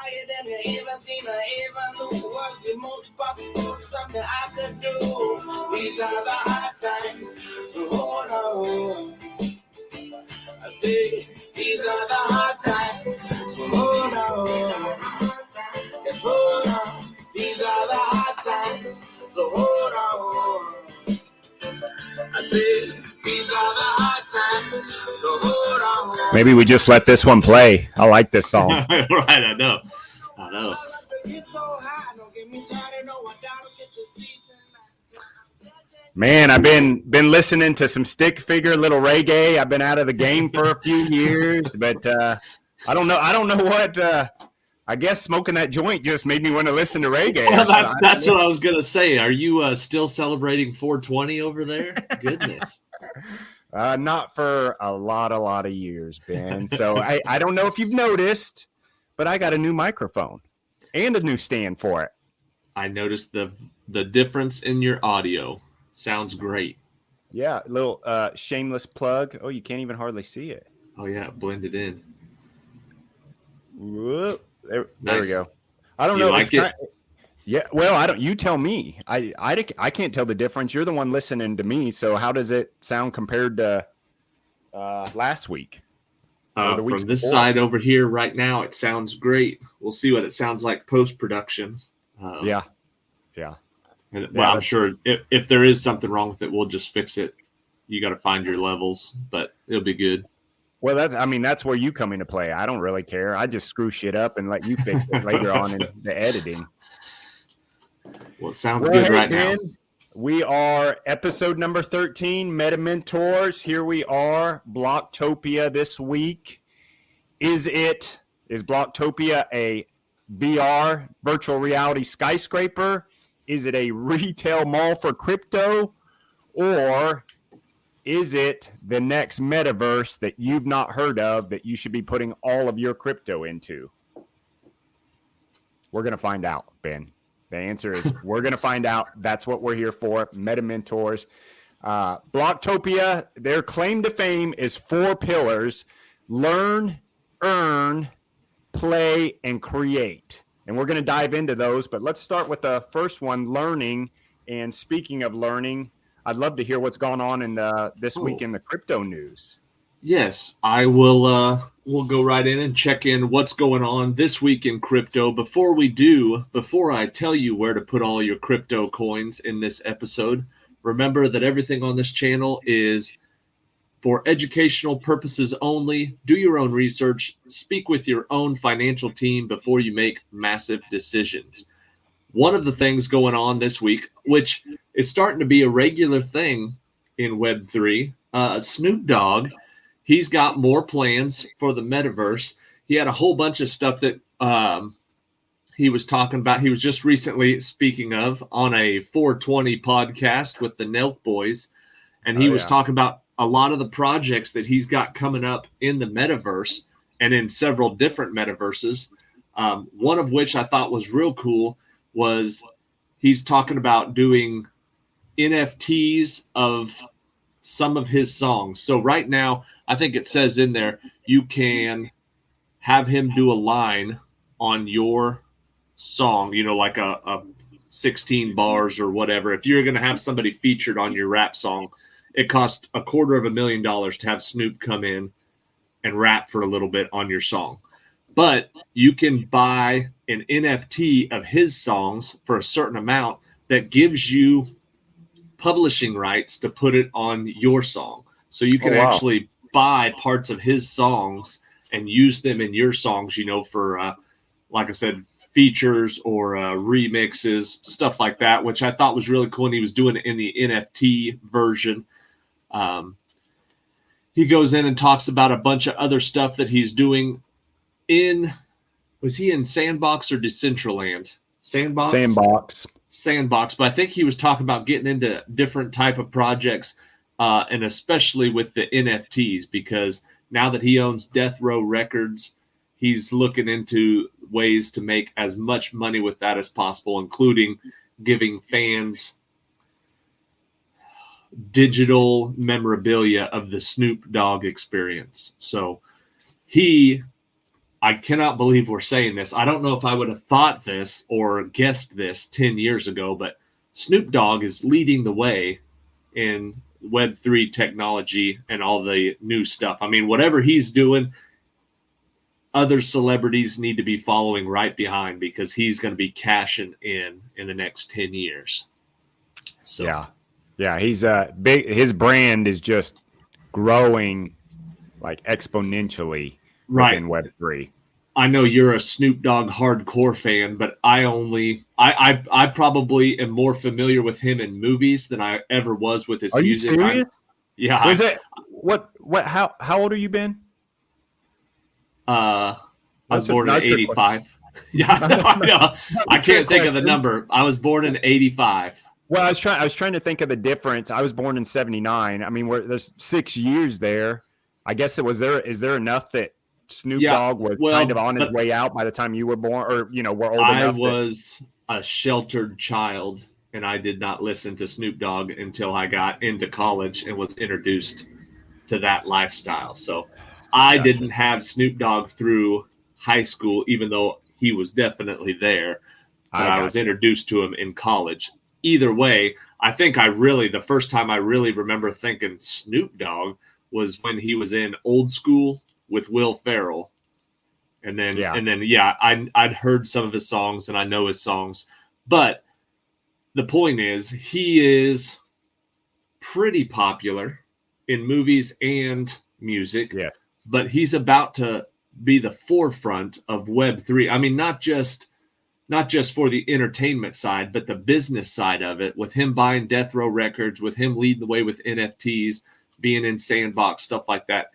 higher than you ever seen or ever knew. Was remotely possible, something I could do. These are the hard times, so hold on. I say, these are the hard times, so hold on. Just hold on. These are the hard times, so hold on. I say, these are the hard times, so hold on. Maybe we just let this one play. I like this song. Right, I know. Man, I've been listening to some stick figure, little reggae. I've been out of the game for a few years, but I don't know what. I guess smoking that joint just made me want to listen to reggae. Well, that's what I was gonna say. Are you still celebrating 420 over there? Goodness. Not for a lot of years, Ben. So I don't know if you've noticed, but I got a new microphone and a new stand for it. I noticed the difference in your audio. Sounds great. Yeah, a little shameless plug. Oh, you can't even hardly see it. Oh yeah, blended in. Whoop. There Nice. we go. I don't You know. like it? Yeah. Well, I don't. You tell me. I can't tell the difference. You're the one listening to me. So how does it sound compared to last week? From this side over here right now, it sounds great. We'll see what it sounds like post-production. Yeah. Well, I'm sure if there is something wrong with it, we'll just fix it. You got to find your levels, but it'll be good. Well, that's where you come into play. I don't really care. I just screw shit up and let you fix it later on in the editing. Well, it sounds good right now. We are episode number 13, MetaMentors. Here we are, Bloktopia this week. Is Bloktopia a VR virtual reality skyscraper? Is it a retail mall for crypto? Or is it the next metaverse that you've not heard of that you should be putting all of your crypto into? We're going to find out, Ben. The answer is we're going to find out. That's what we're here for, MetaMentors. Bloktopia, their claim to fame is 4 pillars: learn, earn, play, and create. And we're going to dive into those, but let's start with the first one, learning. And speaking of learning, I'd love to hear what's going on in this week in the crypto news. Yes, I will. We'll go right in and check in what's going on this week in crypto. Before I tell you where to put all your crypto coins in this episode, remember that everything on this channel is for educational purposes only. Do your own research. Speak with your own financial team before you make massive decisions. One of the things going on this week, which is starting to be a regular thing in Web3, Snoop Dogg, he's got more plans for the metaverse. He had a whole bunch of stuff that he was talking about. He was just recently speaking of on a 420 podcast with the Nelk Boys, and he was talking about a lot of the projects that he's got coming up in the metaverse and in several different metaverses. One of which I thought was real cool was he's talking about doing NFTs of some of his songs. So right now, I think it says in there, you can have him do a line on your song, like a 16 bars or whatever. If you're going to have somebody featured on your rap song, it costs $250,000 to have Snoop come in and rap for a little bit on your song. But you can buy an NFT of his songs for a certain amount that gives you publishing rights to put it on your song. So you can actually buy parts of his songs and use them in your songs, for, like I said, features or remixes, stuff like that, which I thought was really cool. And he was doing it in the NFT version. He goes in and talks about a bunch of other stuff that he's doing was he in Sandbox or Decentraland? Sandbox, but I think he was talking about getting into different type of projects, and especially with the NFTs, because now that he owns Death Row Records, he's looking into ways to make as much money with that as possible, including giving fans digital memorabilia of the Snoop Dogg experience. So he I cannot believe we're saying this. I don't know if I would have thought this or guessed this 10 years ago, but Snoop Dogg is leading the way in Web3 technology and all the new stuff. I mean, whatever he's doing, other celebrities need to be following right behind, because he's going to be cashing in the next 10 years. So yeah, he's big. His brand is just growing like exponentially within Web3. I know you're a Snoop Dogg hardcore fan, but I probably am more familiar with him in movies than I ever was with his music. Are you serious? Yeah. Was it what how old are you, Ben? I was born in 85. Yeah, I know. I can't think of the number. I was born in 85. Well, I was trying to think of the difference. I was born in 79. I mean, there's 6 years there. I guess is there enough that Snoop Dogg was kind of on his way out by the time you were born, or were old enough? I was a sheltered child, and I did not listen to Snoop Dogg until I got into college and was introduced to that lifestyle. So I didn't have Snoop Dogg through high school, even though he was definitely there. But I was introduced to him in college. Either way, I think the first time I really remember thinking Snoop Dogg was when he was in Old School with Will Ferrell. And then I'd heard some of his songs and I know his songs. But the point is, he is pretty popular in movies and music. Yeah. But he's about to be the forefront of Web3. I mean, not just for the entertainment side, but the business side of it, with him buying Death Row Records, with him leading the way with NFTs, being in Sandbox, stuff like that.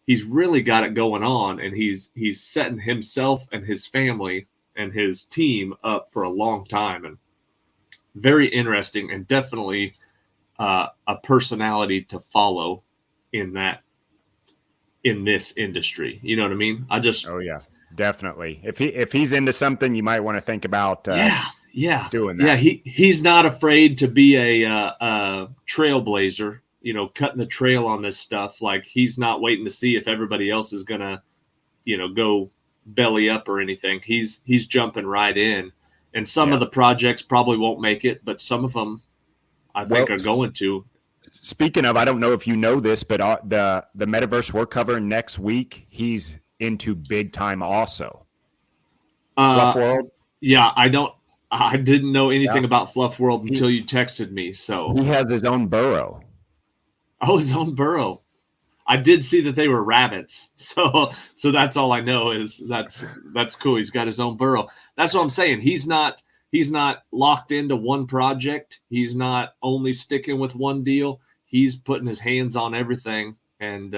He's really got it going on, and he's setting himself and his family and his team up for a long time. And very interesting, and definitely a personality to follow in this industry. You know what I mean? Oh yeah, definitely. If he's into something, you might want to think about doing that. Yeah, he's not afraid to be a trailblazer. Cutting the trail on this stuff. Like, he's not waiting to see if everybody else is gonna, go belly up or anything. He's jumping right in, and some of the projects probably won't make it, but some of them I think are going to. Speaking of, I don't know if you know this, but the Metaverse we're covering next week, he's into big time also. Fluff World? Yeah, I didn't know anything about Fluff World until you texted me. So he has his own burrow. Oh, his own burrow. I did see that they were rabbits. So that's all I know is that's cool. He's got his own burrow. That's what I'm saying. He's not locked into one project. He's not only sticking with one deal. He's putting his hands on everything, and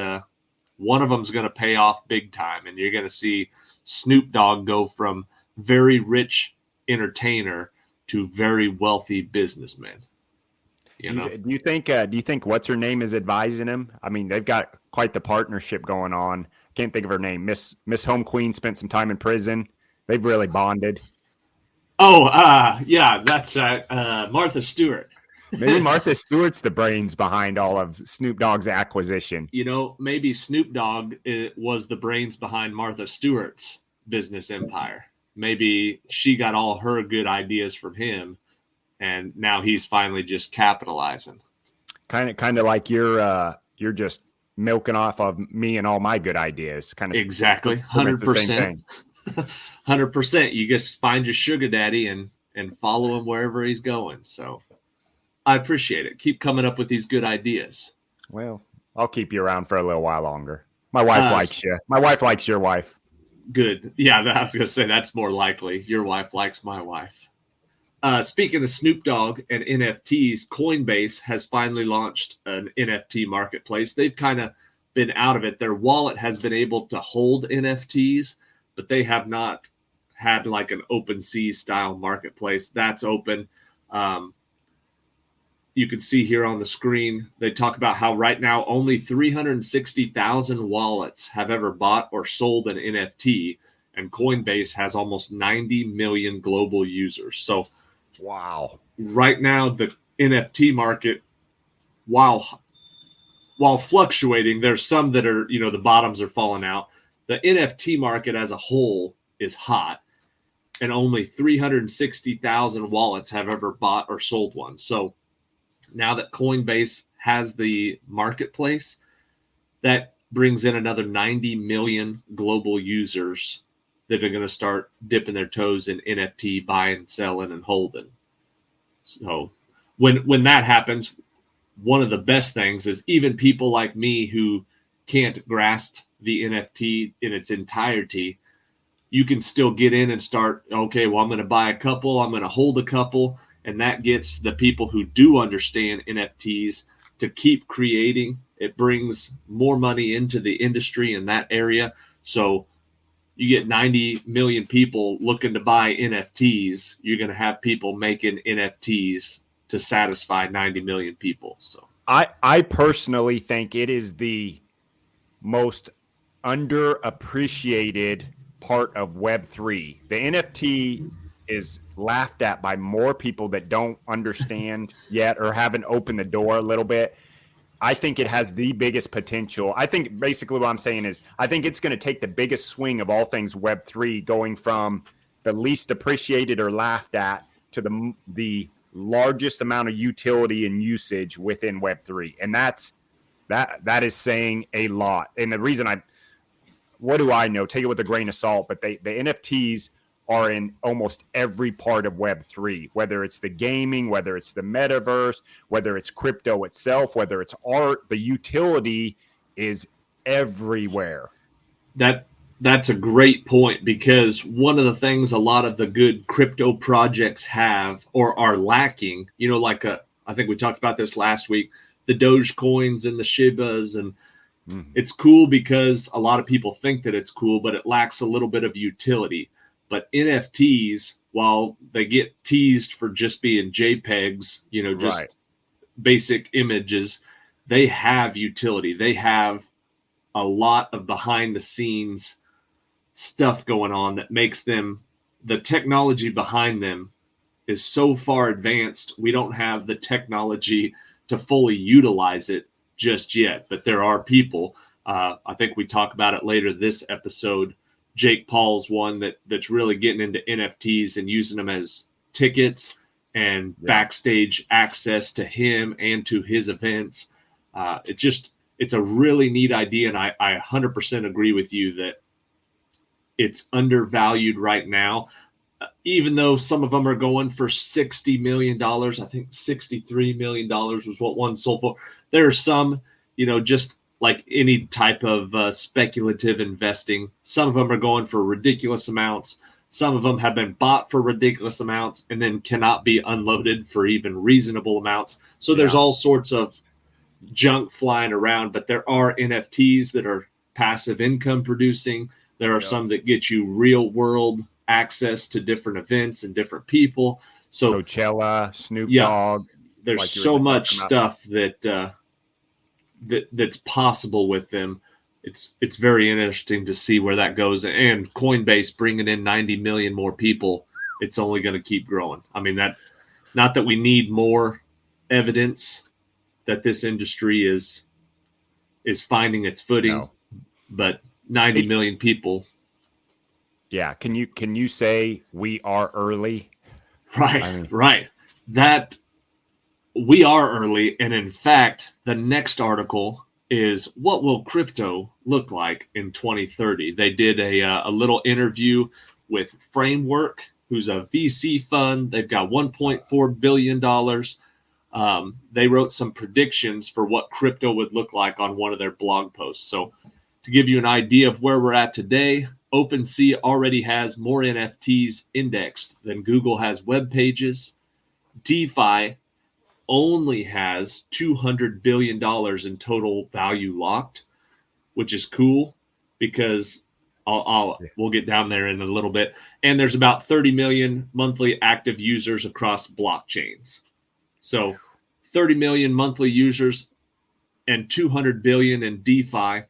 one of them's going to pay off big time. And you're going to see Snoop Dogg go from very rich entertainer to very wealthy businessman. Do you think what's her name is advising him? I mean, they've got quite the partnership going on. Can't think of her name. Miss Home Queen spent some time in prison. They've really bonded. Oh, yeah, that's Martha Stewart. Maybe Martha Stewart's the brains behind all of Snoop Dogg's acquisition. Maybe Snoop Dogg was the brains behind Martha Stewart's business empire. Maybe she got all her good ideas from him, and now he's finally just capitalizing. Kind of like you're just milking off of me and all my good ideas. Kind of exactly, 100%. 100%. You just find your sugar daddy and follow him wherever he's going. So I appreciate it. Keep coming up with these good ideas. Well, I'll keep you around for a little while longer. My wife likes you. My wife likes your wife. Good. Yeah, I was going to say that's more likely. Your wife likes my wife. Speaking of Snoop Dogg and NFTs, Coinbase has finally launched an NFT marketplace. They've kind of been out of it. Their wallet has been able to hold NFTs, but they have not had like an OpenSea style marketplace. That's open. You can see here on the screen, they talk about how right now only 360,000 wallets have ever bought or sold an NFT, and Coinbase has almost 90 million global users. So, wow. Right now, the NFT market, while fluctuating, there's some that are, the bottoms are falling out. the NFT market as a whole is hot, and only 360,000 wallets have ever bought or sold one. So now that Coinbase has the marketplace, that brings in another 90 million global users that are going to start dipping their toes in NFT buying, selling, and holding. So when that happens, one of the best things is even people like me who can't grasp the NFT in its entirety, you can still get in and start, okay, well, I'm going to buy a couple, I'm going to hold a couple, and that gets the people who do understand NFTs to keep creating. It brings more money into the industry in that area. So you get 90 million people looking to buy NFTs, you're going to have people making NFTs to satisfy 90 million people. So I personally think it is the most underappreciated part of Web3. The NFT is laughed at by more people that don't understand yet or haven't opened the door a little bit. I think it has the biggest potential. I think basically what I'm saying is I think it's going to take the biggest swing of all things Web3, going from the least appreciated or laughed at to the largest amount of utility and usage within Web3. And that is saying a lot. And the reason what do I know? Take it with a grain of salt, but the NFTs are in almost every part of Web3, whether it's the gaming, whether it's the metaverse, whether it's crypto itself, whether it's art, the utility is everywhere. That's a great point, because one of the things a lot of the good crypto projects have or are lacking, like I think we talked about this last week, the Dogecoins and the Shibas, and it's cool because a lot of people think that it's cool, but it lacks a little bit of utility. But NFTs, while they get teased for just being JPEGs, just right, basic images, they have utility. They have a lot of behind the scenes stuff going on that makes them, the technology behind them is so far advanced, we don't have the technology to fully utilize it just yet. But there are people, I think we talk about it later this episode, Jake Paul's one that's really getting into NFTs and using them as tickets and backstage access to him and to his events. It's a really neat idea. And I 100% agree with you that it's undervalued right now, even though some of them are going for $60 million. I think $63 million was what one sold for. There are some, just like any type of speculative investing, some of them are going for ridiculous amounts. Some of them have been bought for ridiculous amounts and then cannot be unloaded for even reasonable amounts. So there's all sorts of junk flying around, but there are NFTs that are passive income producing. There are some that get you real world access to different events and different people. So Coachella, Snoop Dogg. There's like so much stuff that's possible with them. It's very interesting to see where that goes. And Coinbase bringing in 90 million more people, it's only going to keep growing. I mean, not that we need more evidence that this industry is finding its footing, but 90 million people. Yeah. Can you say we are early? Right. Right. That we are early. And in fact, the next article is what will crypto look like in 2030? They did a little interview with Framework, who's a VC fund. They've got $1.4 billion. They wrote some predictions for what crypto would look like on one of their blog posts. So to give you an idea of where we're at today, OpenSea already has more NFTs indexed than Google has web pages. DeFi only has $200 billion in total value locked, which is cool because we'll get down there in a little bit. And there's about 30 million monthly active users across blockchains. So 30 million monthly users and 200 billion in DeFi.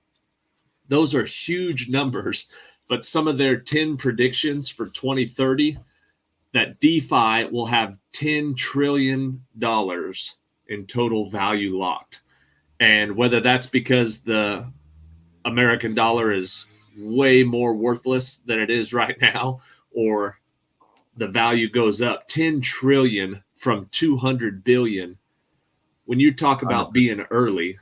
Those are huge numbers, but some of their 10 predictions for 2030, that DeFi will have $10 trillion in total value locked. And whether that's because the American dollar is way more worthless than it is right now, or the value goes up 10 trillion from 200 billion. When you talk about 100%. being early,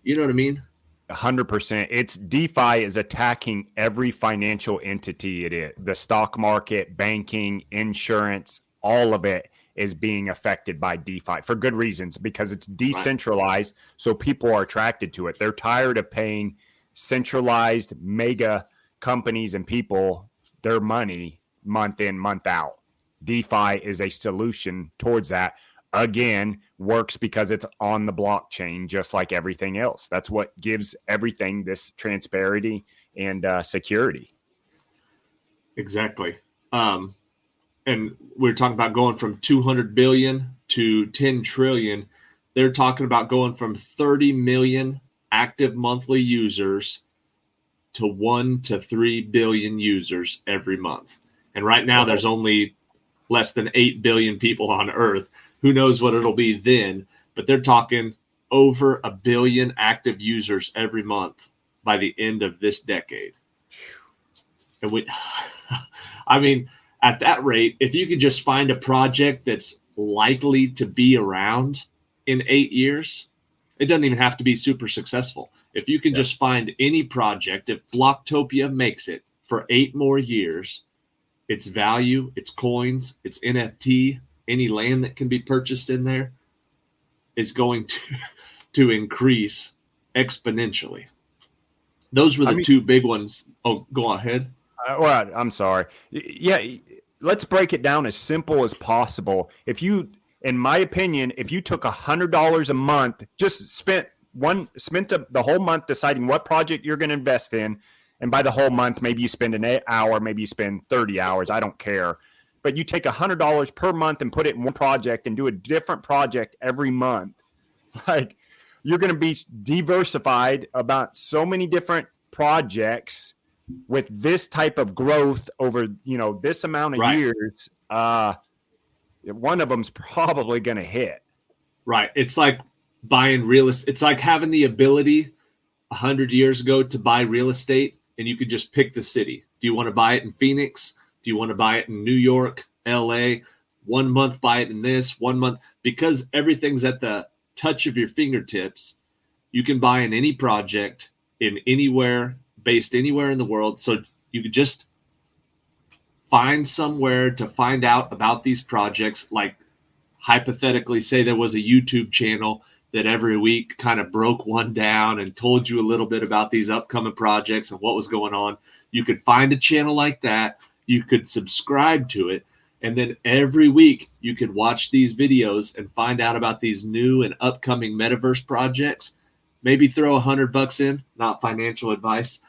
you know what I mean? 100%. It's DeFi is attacking every financial entity it is. The stock market, banking, insurance, all of it is being affected by DeFi for good reasons, because it's decentralized. Right. So people are attracted to it. They're tired of paying centralized mega companies and people their money month in, month out. DeFi is a solution towards that. Again, works because it's on the blockchain, just like everything else. That's what gives everything this transparency and security. Exactly. And we're talking about going from 200 billion to 10 trillion. They're talking about going from 30 million active monthly users to 1 to 3 billion users every month. And right now there's only less than 8 billion people on Earth. Who knows what it'll be then, but they're talking over 1 billion active users every month by the end of this decade. And I mean, at that rate, if you could just find a project that's likely to be around in 8 years, it doesn't even have to be super successful. If you can just find any project, if Bloktopia makes it for 8 more years, its value, its coins, its NFT, any land that can be purchased in there is going to increase exponentially. Those were the two big ones. Oh, go ahead. Well, I'm sorry. Yeah, let's break it down as simple as possible. If you, in my opinion, if you took $100 a month, just spent the whole month deciding what project you're going to invest in, and by the whole month, maybe you spend an hour, maybe you spend 30 hours. I don't care. But you take $100 per month and put it in one project and do a different project every month. Like, you're going to be diversified about so many different projects with this type of growth over, this amount of years. One of them's probably going to hit. Right. It's like buying real estate. It's like having the ability 100 years ago to buy real estate, and you could just pick the city. Do you want to buy it in Phoenix? Do you want to buy it in New York, LA? 1 month buy it in this, 1 month, because everything's at the touch of your fingertips. You can buy in any project in anywhere, based anywhere in the world. So you could just find somewhere to find out about these projects. Like, hypothetically, say there was a YouTube channel that every week kind of broke one down and told you a little bit about these upcoming projects and what was going on. You could find a channel like that. You could subscribe to it. And then every week you could watch these videos and find out about these new and upcoming metaverse projects. Maybe throw $100 in, not financial advice.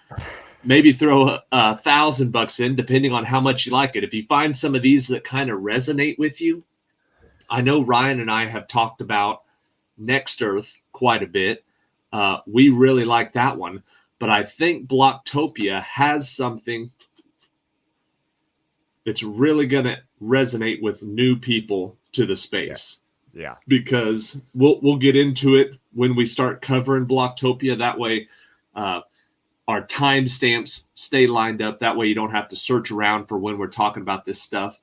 Maybe throw $1,000 in, depending on how much you like it. If you find some of these that kind of resonate with you, I know Ryan and I have talked about Next Earth quite a bit. We really like that one, but I think Bloktopia has something that's really going to resonate with new people to the space. Yeah. Because we'll get into it when we start covering Bloktopia. That way our timestamps stay lined up. That way you don't have to search around for when we're talking about this stuff.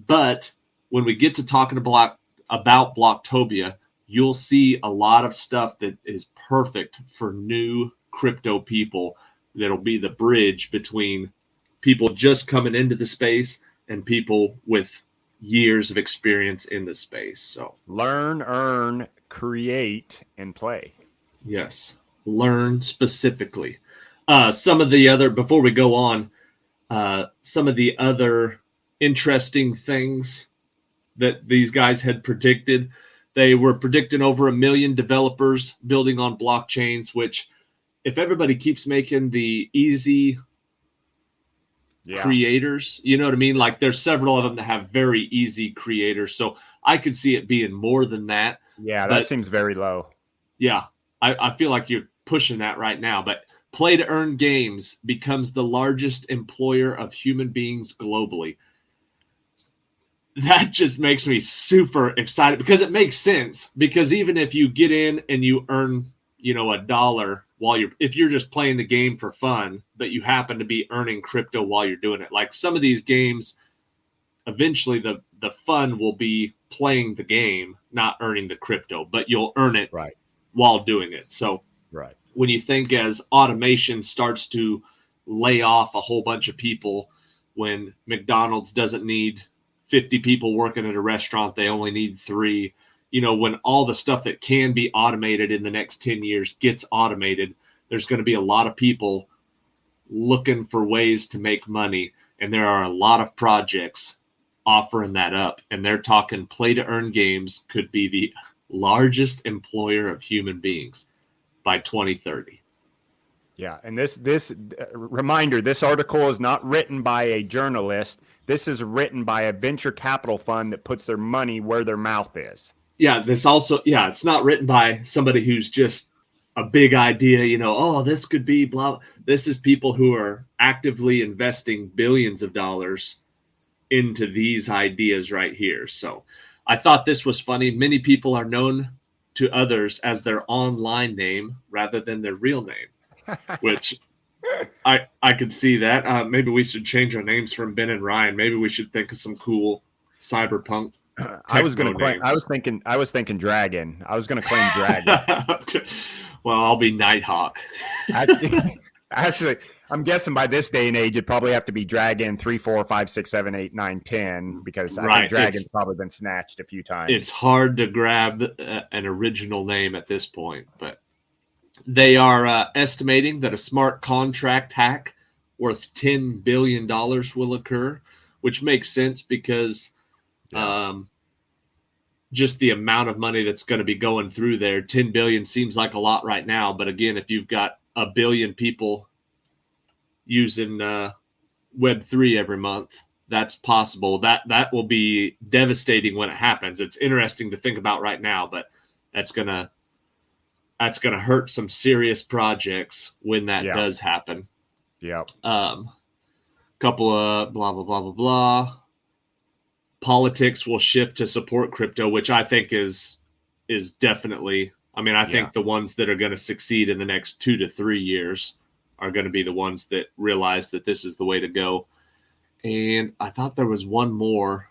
But when we get to talking about Bloktopia, you'll see a lot of stuff that is perfect for new crypto people. That'll be the bridge between people just coming into the space and people with years of experience in the space. So learn, earn, create, and play. Yes. Learn specifically. Some of the other, before we go on, some of the other interesting things that these guys had predicted. They were predicting over 1 million developers building on blockchains, which if everybody keeps making the easy creators, you know what I mean? Like, there's several of them that have very easy creators. So I could see it being more than that. Yeah, that seems very low. Yeah, I feel like you're pushing that right now. But play to earn games becomes the largest employer of human beings globally. That just makes me super excited because it makes sense. Because even if you get in and you earn, $1, if you're just playing the game for fun, but you happen to be earning crypto while you're doing it. Like some of these games, eventually the fun will be playing the game, not earning the crypto, but you'll earn it while doing it. So when you think as automation starts to lay off a whole bunch of people, when McDonald's doesn't need 50 people working at a restaurant, they only need 3. When all the stuff that can be automated in the next 10 years gets automated, there's going to be a lot of people looking for ways to make money. And there are a lot of projects offering that up. And they're talking play to earn games could be the largest employer of human beings by 2030. Yeah. And this reminder, this article is not written by a journalist. This is written by a venture capital fund that puts their money where their mouth is. Yeah, it's not written by somebody who's just a big idea, this could be blah. This is people who are actively investing billions of dollars into these ideas right here. So I thought this was funny. Many people are known to others as their online name rather than their real name, which I could see that. Maybe we should change our names from Ben and Ryan. Maybe we should think of some cool cyberpunk. I was thinking Dragon. I was going to claim Dragon. Well, I'll be Nighthawk. Actually, I'm guessing by this day and age, it'd probably have to be Dragon 3, 4, 5, 6, 7, 8, 9, 10, because I think Dragon's probably been snatched a few times. It's hard to grab an original name at this point, but they are estimating that a smart contract hack worth $10 billion will occur, which makes sense because just the amount of money that's going to be going through there. 10 billion seems like a lot right now, but again, if you've got a billion people using Web3 every month, that's possible. That will be devastating when it happens. It's interesting to think about right now, but that's gonna hurt some serious projects when that does happen. Yeah. Couple of blah blah blah blah blah. Politics will shift to support crypto, which I think is definitely. I mean, I think the ones that are going to succeed in the next 2 to 3 years are going to be the ones that realize that this is the way to go. And I thought there was one more.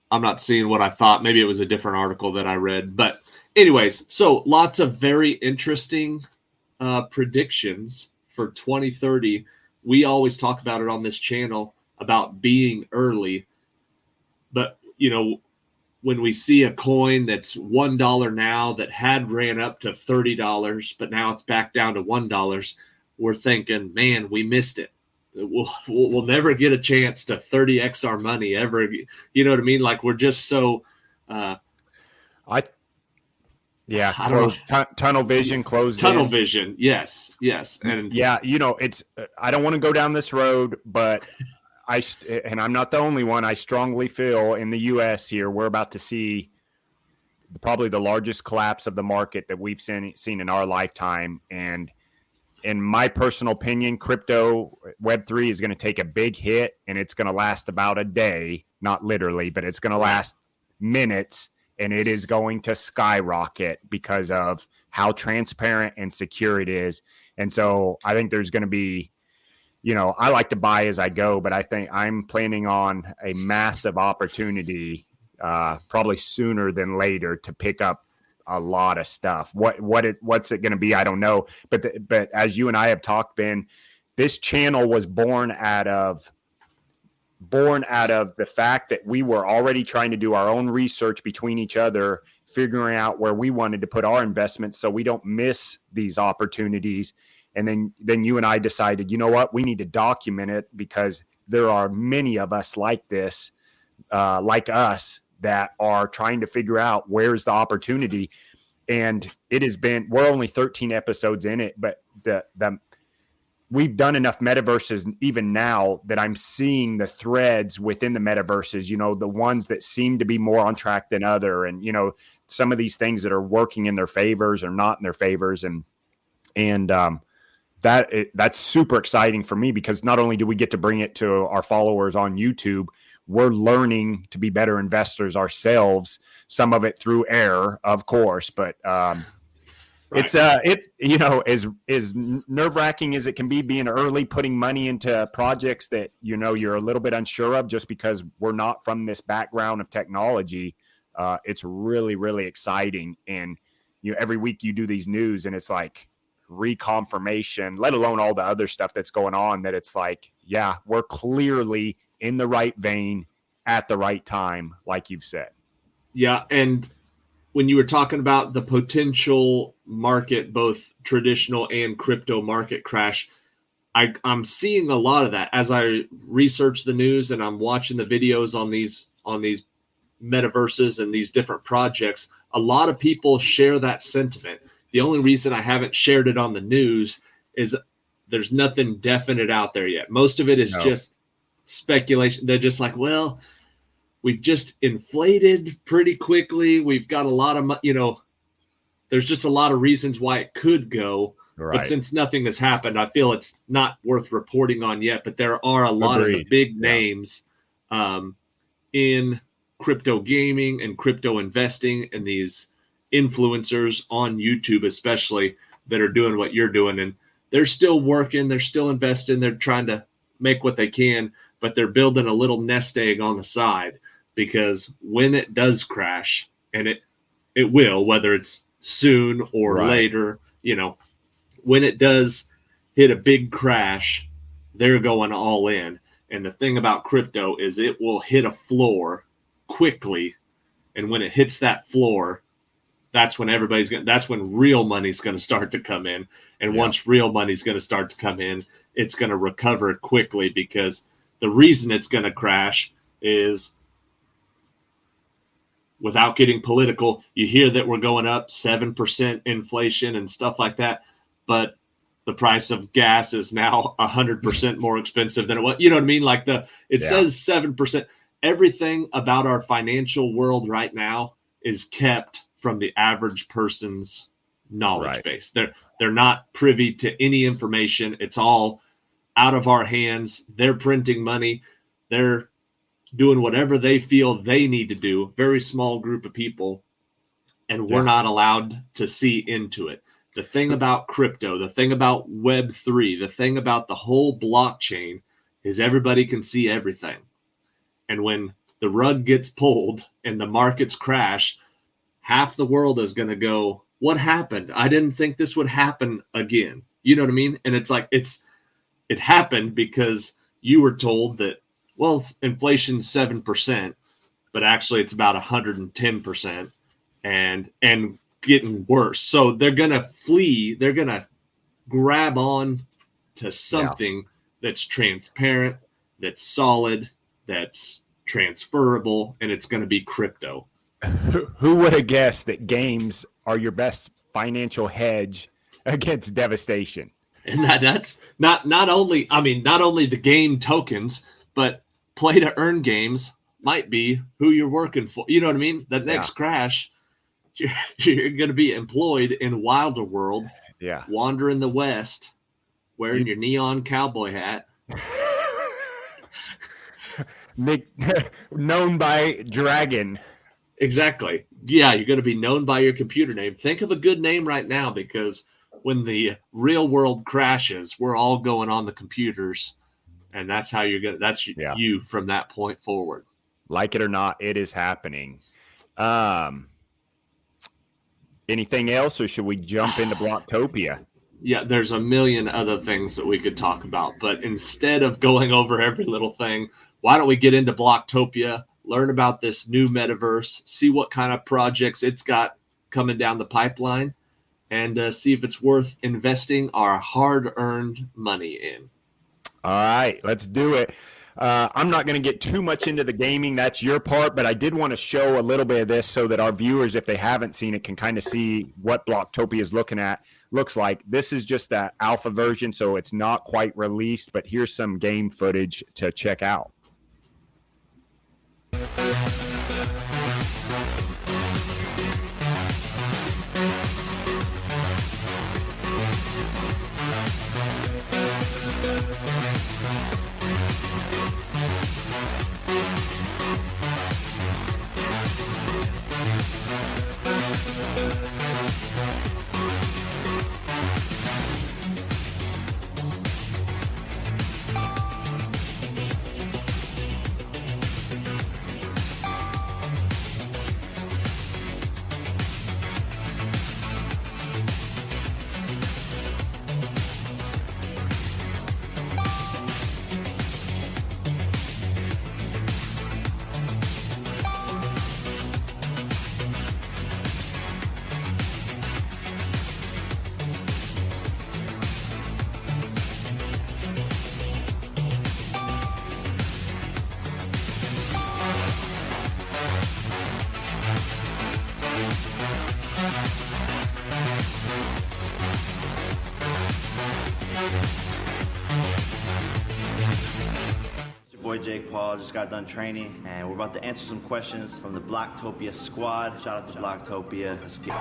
I'm not seeing what I thought. Maybe it was a different article that I read. But anyways, so lots of very interesting predictions for 2030. We always talk about it on this channel about being early. But, when we see a coin that's $1 now that had ran up to $30, but now it's back down to $1, we're thinking, man, we missed it. We'll never get a chance to 30x our money ever. You know what I mean? Like we're just so tunnel vision, closed tunnel in. Vision. Yes. And it's I don't want to go down this road, but I'm not the only one. I strongly feel in the US here, we're about to see probably the largest collapse of the market that we've seen in our lifetime. And in my personal opinion, crypto Web3 is going to take a big hit, and it's going to last about a day, not literally, but it's going to last minutes, and it is going to skyrocket because of how transparent and secure it is. And so I think there's going to be, I like to buy as I go, but I think I'm planning on a massive opportunity, probably sooner than later, to pick up a lot of stuff. What's it going to be? I don't know. But as you and I have talked, Ben, this channel was born out of the fact that we were already trying to do our own research between each other, figuring out where we wanted to put our investments so we don't miss these opportunities. And then you and I decided, you know what, we need to document it because there are many of us like this, like us, that are trying to figure out where's the opportunity. And we're only 13 episodes in it, but we've done enough metaverses even now that I'm seeing the threads within the metaverses, the ones that seem to be more on track than other. And, some of these things that are working in their favors or not in their favors. And that's super exciting for me because not only do we get to bring it to our followers on YouTube, we're learning to be better investors ourselves. Some of it through error, of course, but right. It's as nerve-wracking as it can be being early, putting money into projects that you're a little bit unsure of just because we're not from this background of technology. It's really, really exciting, and every week you do these news, and it's like reconfirmation, let alone all the other stuff that's going on, that it's like, yeah, we're clearly in the right vein at the right time, like you've said. Yeah, and when you were talking about the potential market, both traditional and crypto market crash, I'm seeing a lot of that as I research the news and I'm watching the videos on these metaverses and these different projects. A lot of people share that sentiment. The only reason I haven't shared it on the news is there's nothing definite out there yet. Most of it is just speculation. They're just like, well, we've just inflated pretty quickly. We've got a lot of, there's just a lot of reasons why it could go. Right. But since nothing has happened, I feel it's not worth reporting on yet. But there are a lot of the big names in crypto gaming and crypto investing, and these influencers on YouTube especially that are doing what you're doing. And they're still working. They're still investing. They're trying to make what they can, but they're building a little nest egg on the side, because when it does crash, and it will, whether it's soon or later, when it does hit a big crash, they're going all in. And the thing about crypto is it will hit a floor quickly. And when it hits that floor, that's when that's when real money's going to start to come in. And once real money's going to start to come in, it's going to recover quickly, because the reason it's going to crash is, without getting political, you hear that we're going up 7% inflation and stuff like that, but the price of gas is now 100% more expensive than it was. You know what I mean? Like it says 7%. Everything about our financial world right now is kept from the average person's knowledge base. They're not privy to any information. It's all out of our hands. They're printing money. They're doing whatever they feel they need to do. Very small group of people, and we're not allowed to see into it. The thing about crypto, the thing about Web3, the thing about the whole blockchain is everybody can see everything. And when the rug gets pulled and the markets crash, half the world is going to go, what happened? I didn't think this would happen again. You know what I mean? And it's like, it happened because you were told that, well, inflation's 7%, but actually it's about 110% and getting worse. So they're going to flee. They're going to grab on to something that's transparent, that's solid, that's transferable, and it's going to be crypto. Who would have guessed that games are your best financial hedge against devastation? And that's not only the game tokens, but play to earn games might be who you're working for. You know what I mean? The next crash, you're going to be employed in Wilder World, wandering the West, wearing your neon cowboy hat. Known by Dragon. Exactly. Yeah, you're going to be known by your computer name. Think of a good name right now, because when the real world crashes, we're all going on the computers, and that's how you're going to, that's you from that point forward. Like it or not, it is happening. Anything else, or should we jump into Bloktopia? Yeah, there's a million other things that we could talk about, but instead of going over every little thing, why don't we get into Bloktopia, learn about this new metaverse, see what kind of projects it's got coming down the pipeline, and see if it's worth investing our hard-earned money in. All right, let's do it. I'm not going to get too much into the gaming. That's your part, but I did want to show a little bit of this so that our viewers, if they haven't seen it, can kind of see what Bloktopia looks like. This is just the alpha version, so it's not quite released, but here's some game footage to check out. boy Jake Paul. Just got done training, and we're about to answer some questions from the Bloktopia squad. Shout out to Bloktopia. Let's get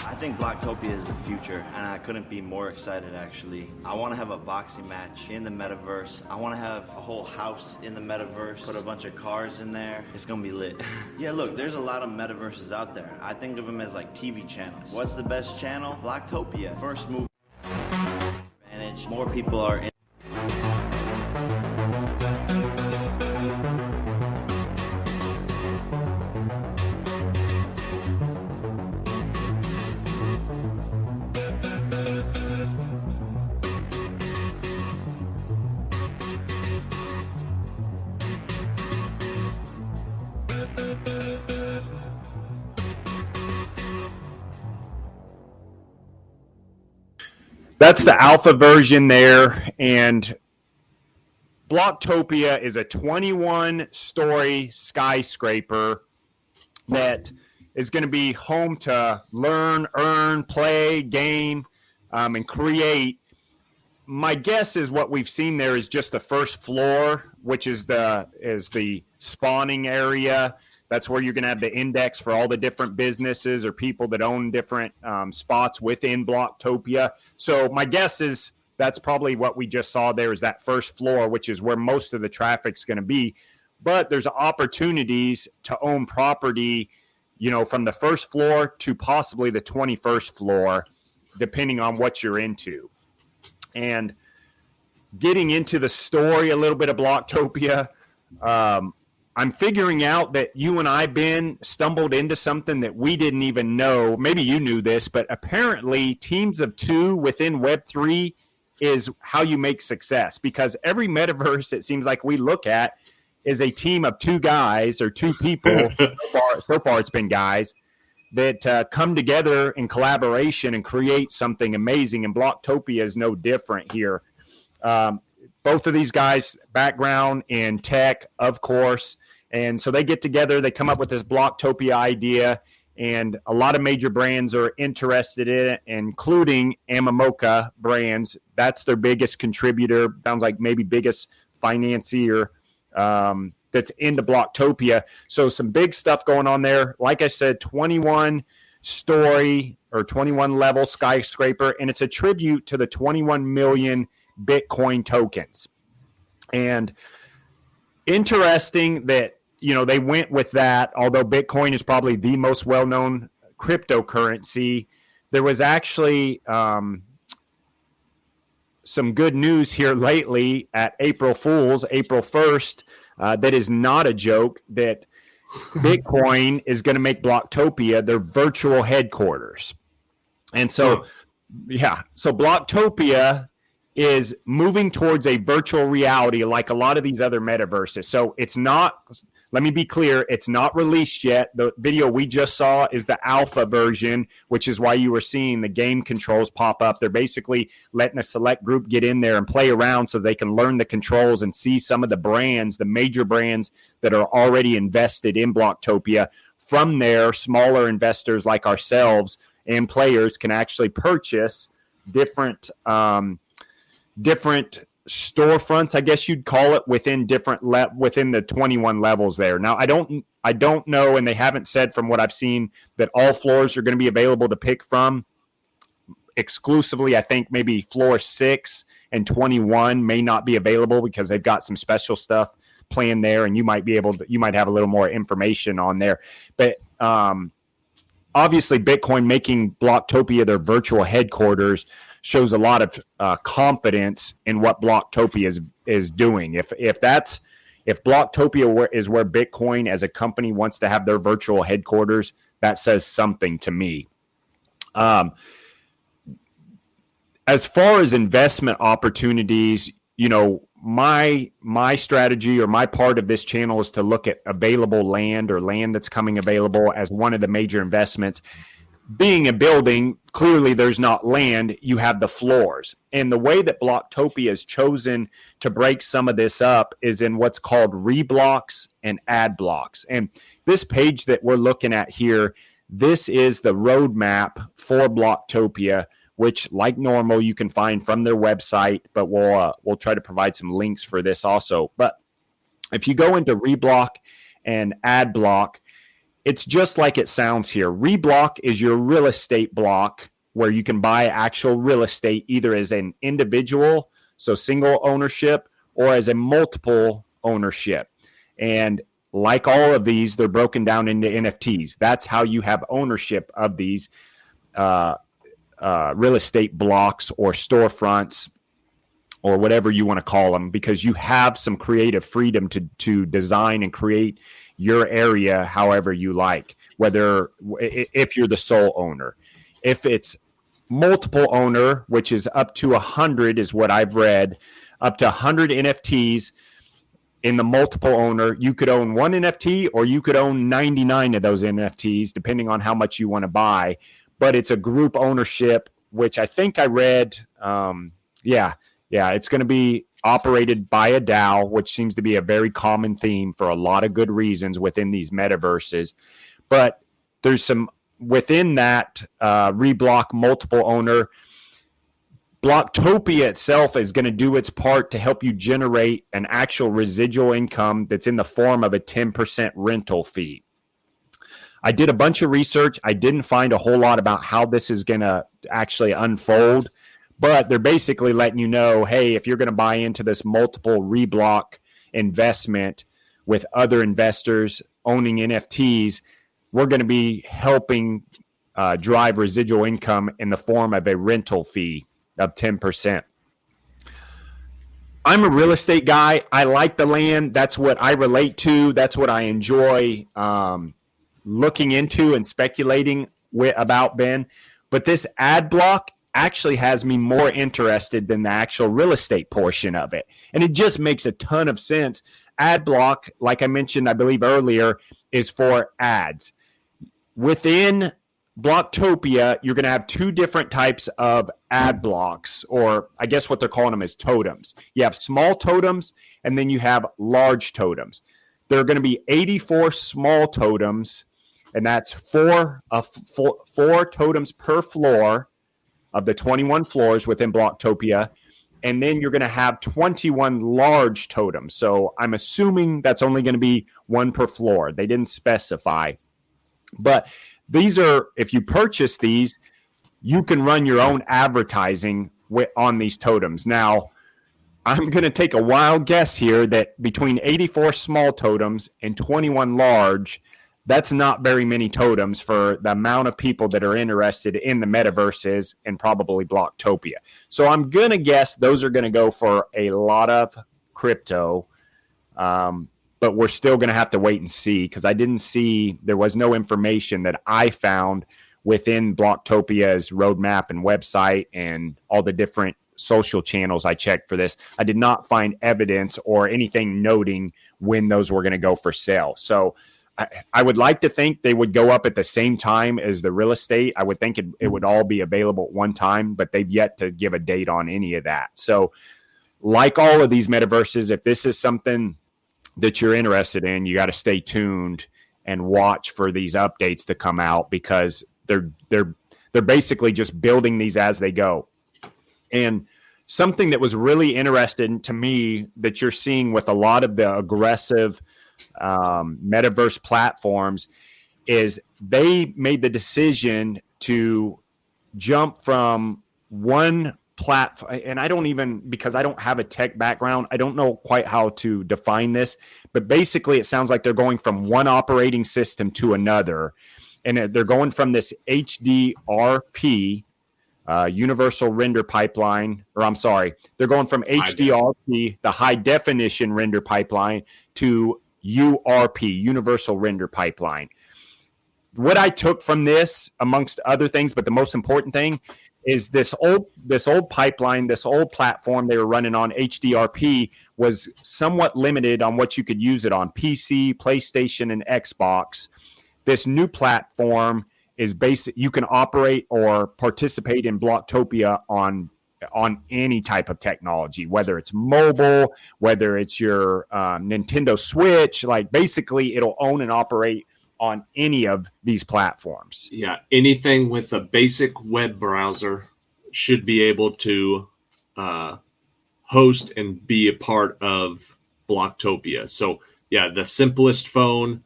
I think Bloktopia is the future, and I couldn't be more excited, actually. I want to have a boxing match in the metaverse. I want to have a whole house in the metaverse, put a bunch of cars in there. It's going to be lit. Yeah, look, there's a lot of metaverses out there. I think of them as like TV channels. What's the best channel? Bloktopia. First move advantage. More people are in. That's the alpha version there, and Bloktopia is a 21-story skyscraper that is going to be home to learn, earn, play, game, and create. My guess is what we've seen there is just the first floor, which is the spawning area. That's where you're going to have the index for all the different businesses or people that own different spots within Bloktopia. So my guess is that's probably what we just saw there is that first floor, which is where most of the traffic's going to be. But there's opportunities to own property, from the first floor to possibly the 21st floor, depending on what you're into. And getting into the story a little bit of Bloktopia, I'm figuring out that you and I, Ben, stumbled into something that we didn't even know. Maybe you knew this, but apparently teams of two within Web3 is how you make success, because every metaverse it seems like we look at is a team of two guys or two people. So far it's been guys that come together in collaboration and create something amazing, and Bloktopia is no different here. Both of these guys, background in tech, of course. And so they get together, they come up with this Bloktopia idea, and a lot of major brands are interested in it, including Amamoka brands. That's their biggest contributor, sounds like maybe biggest financier that's into Bloktopia. So some big stuff going on there. Like I said, 21-story or 21-level skyscraper, and it's a tribute to the 21 million Bitcoin tokens. And interesting that, they went with that, although Bitcoin is probably the most well-known cryptocurrency. There was actually some good news here lately at April Fool's, April 1st, that is not a joke, that Bitcoin is going to make Bloktopia their virtual headquarters. And so, so Bloktopia is moving towards a virtual reality like a lot of these other metaverses. So it's not, let me be clear, it's not released yet. The video we just saw is the alpha version, which is why you were seeing the game controls pop up. They're basically letting a select group get in there and play around so they can learn the controls and see some of the brands, the major brands that are already invested in Bloktopia. From there, smaller investors like ourselves and players can actually purchase different storefronts, I guess you'd call it, within within the 21 levels there. Now, I don't know, and they haven't said from what I've seen that all floors are going to be available to pick from. Exclusively, I think maybe floor 6 and 21 may not be available because they've got some special stuff planned there, and you might have a little more information on there. But obviously, Bitcoin making Bloktopia their virtual headquarters shows a lot of confidence in what Bloktopia is doing. If Bloktopia is where Bitcoin as a company wants to have their virtual headquarters, that says something to me. As far as investment opportunities, my strategy or my part of this channel is to look at available land or land that's coming available as one of the major investments. Being a building, clearly there's not land, you have the floors. And the way that Bloktopia has chosen to break some of this up is in what's called reblocks and ad blocks. And this page that we're looking at here, this is the roadmap for Bloktopia, which like normal you can find from their website, but we'll try to provide some links for this also. But if you go into Reblock and AdBlock, it's just like it sounds here. Reblock is your real estate block where you can buy actual real estate either as an individual, so single ownership, or as a multiple ownership. And like all of these, they're broken down into NFTs. That's how you have ownership of these real estate blocks or storefronts or whatever you want to call them, because you have some creative freedom to design and create your area however you like, whether if you're the sole owner. If it's multiple owner, which is up to 100 is what I've read, up to 100 NFTs in the multiple owner, you could own one NFT or you could own 99 of those NFTs, depending on how much you want to buy. But it's a group ownership, which I think I read. It's going to be operated by a DAO, which seems to be a very common theme for a lot of good reasons within these metaverses. But there's some within that Reblock multiple owner. Bloktopia itself is going to do its part to help you generate an actual residual income that's in the form of a 10% rental fee. I did a bunch of research. I didn't find a whole lot about how this is going to actually unfold, but they're basically letting you know, hey, if you're going to buy into this multiple Reblock investment with other investors owning NFTs, we're going to be helping drive residual income in the form of a rental fee of 10%. I'm a real estate guy. I like the land. That's what I relate to. That's what I enjoy looking into and speculating about, Ben. But this ad block actually has me more interested than the actual real estate portion of it. And it just makes a ton of sense. Ad block, like I mentioned, I believe earlier, is for ads. Within Bloktopia, you're going to have two different types of ad blocks, or I guess what they're calling them is totems. You have small totems, and then you have large totems. There are going to be 84 small totems, and that's four totems per floor of the 21 floors within Bloktopia. And then you're going to have 21 large totems. So I'm assuming that's only going to be one per floor. They didn't specify. But these are, if you purchase these, you can run your own advertising on these totems. Now, I'm going to take a wild guess here that between 84 small totems and 21 large, that's not very many totems for the amount of people that are interested in the metaverses and probably Bloktopia. So I'm going to guess those are going to go for a lot of crypto. But we're still going to have to wait and see, because there was no information that I found within Bloktopia's roadmap and website and all the different social channels I checked for this. I did not find evidence or anything noting when those were going to go for sale. So I would like to think they would go up at the same time as the real estate. I would think it would all be available at one time, but they've yet to give a date on any of that. So like all of these metaverses, if this is something that you're interested in, you got to stay tuned and watch for these updates to come out, because they're basically just building these as they go. And something that was really interesting to me that you're seeing with a lot of the aggressive metaverse platforms is they made the decision to jump from one platform, and I don't even, because I don't have a tech background, I don't know quite how to define this, but basically it sounds like they're going from one operating system to another, and they're going from this HDRP, Universal Render Pipeline, they're going from HDRP, the high definition render pipeline, to URP, Universal Render Pipeline. What I took from this, amongst other things, but the most important thing, is this old pipeline, this old platform they were running on, HDRP, was somewhat limited on what you could use it on: PC, PlayStation, and Xbox. This new platform is basic. You can operate or participate in Bloktopia on any type of technology, whether it's mobile, whether it's your Nintendo Switch. Like, basically, it'll own and operate on any of these platforms. Yeah, anything with a basic web browser should be able to host and be a part of Bloktopia. So yeah, the simplest phone,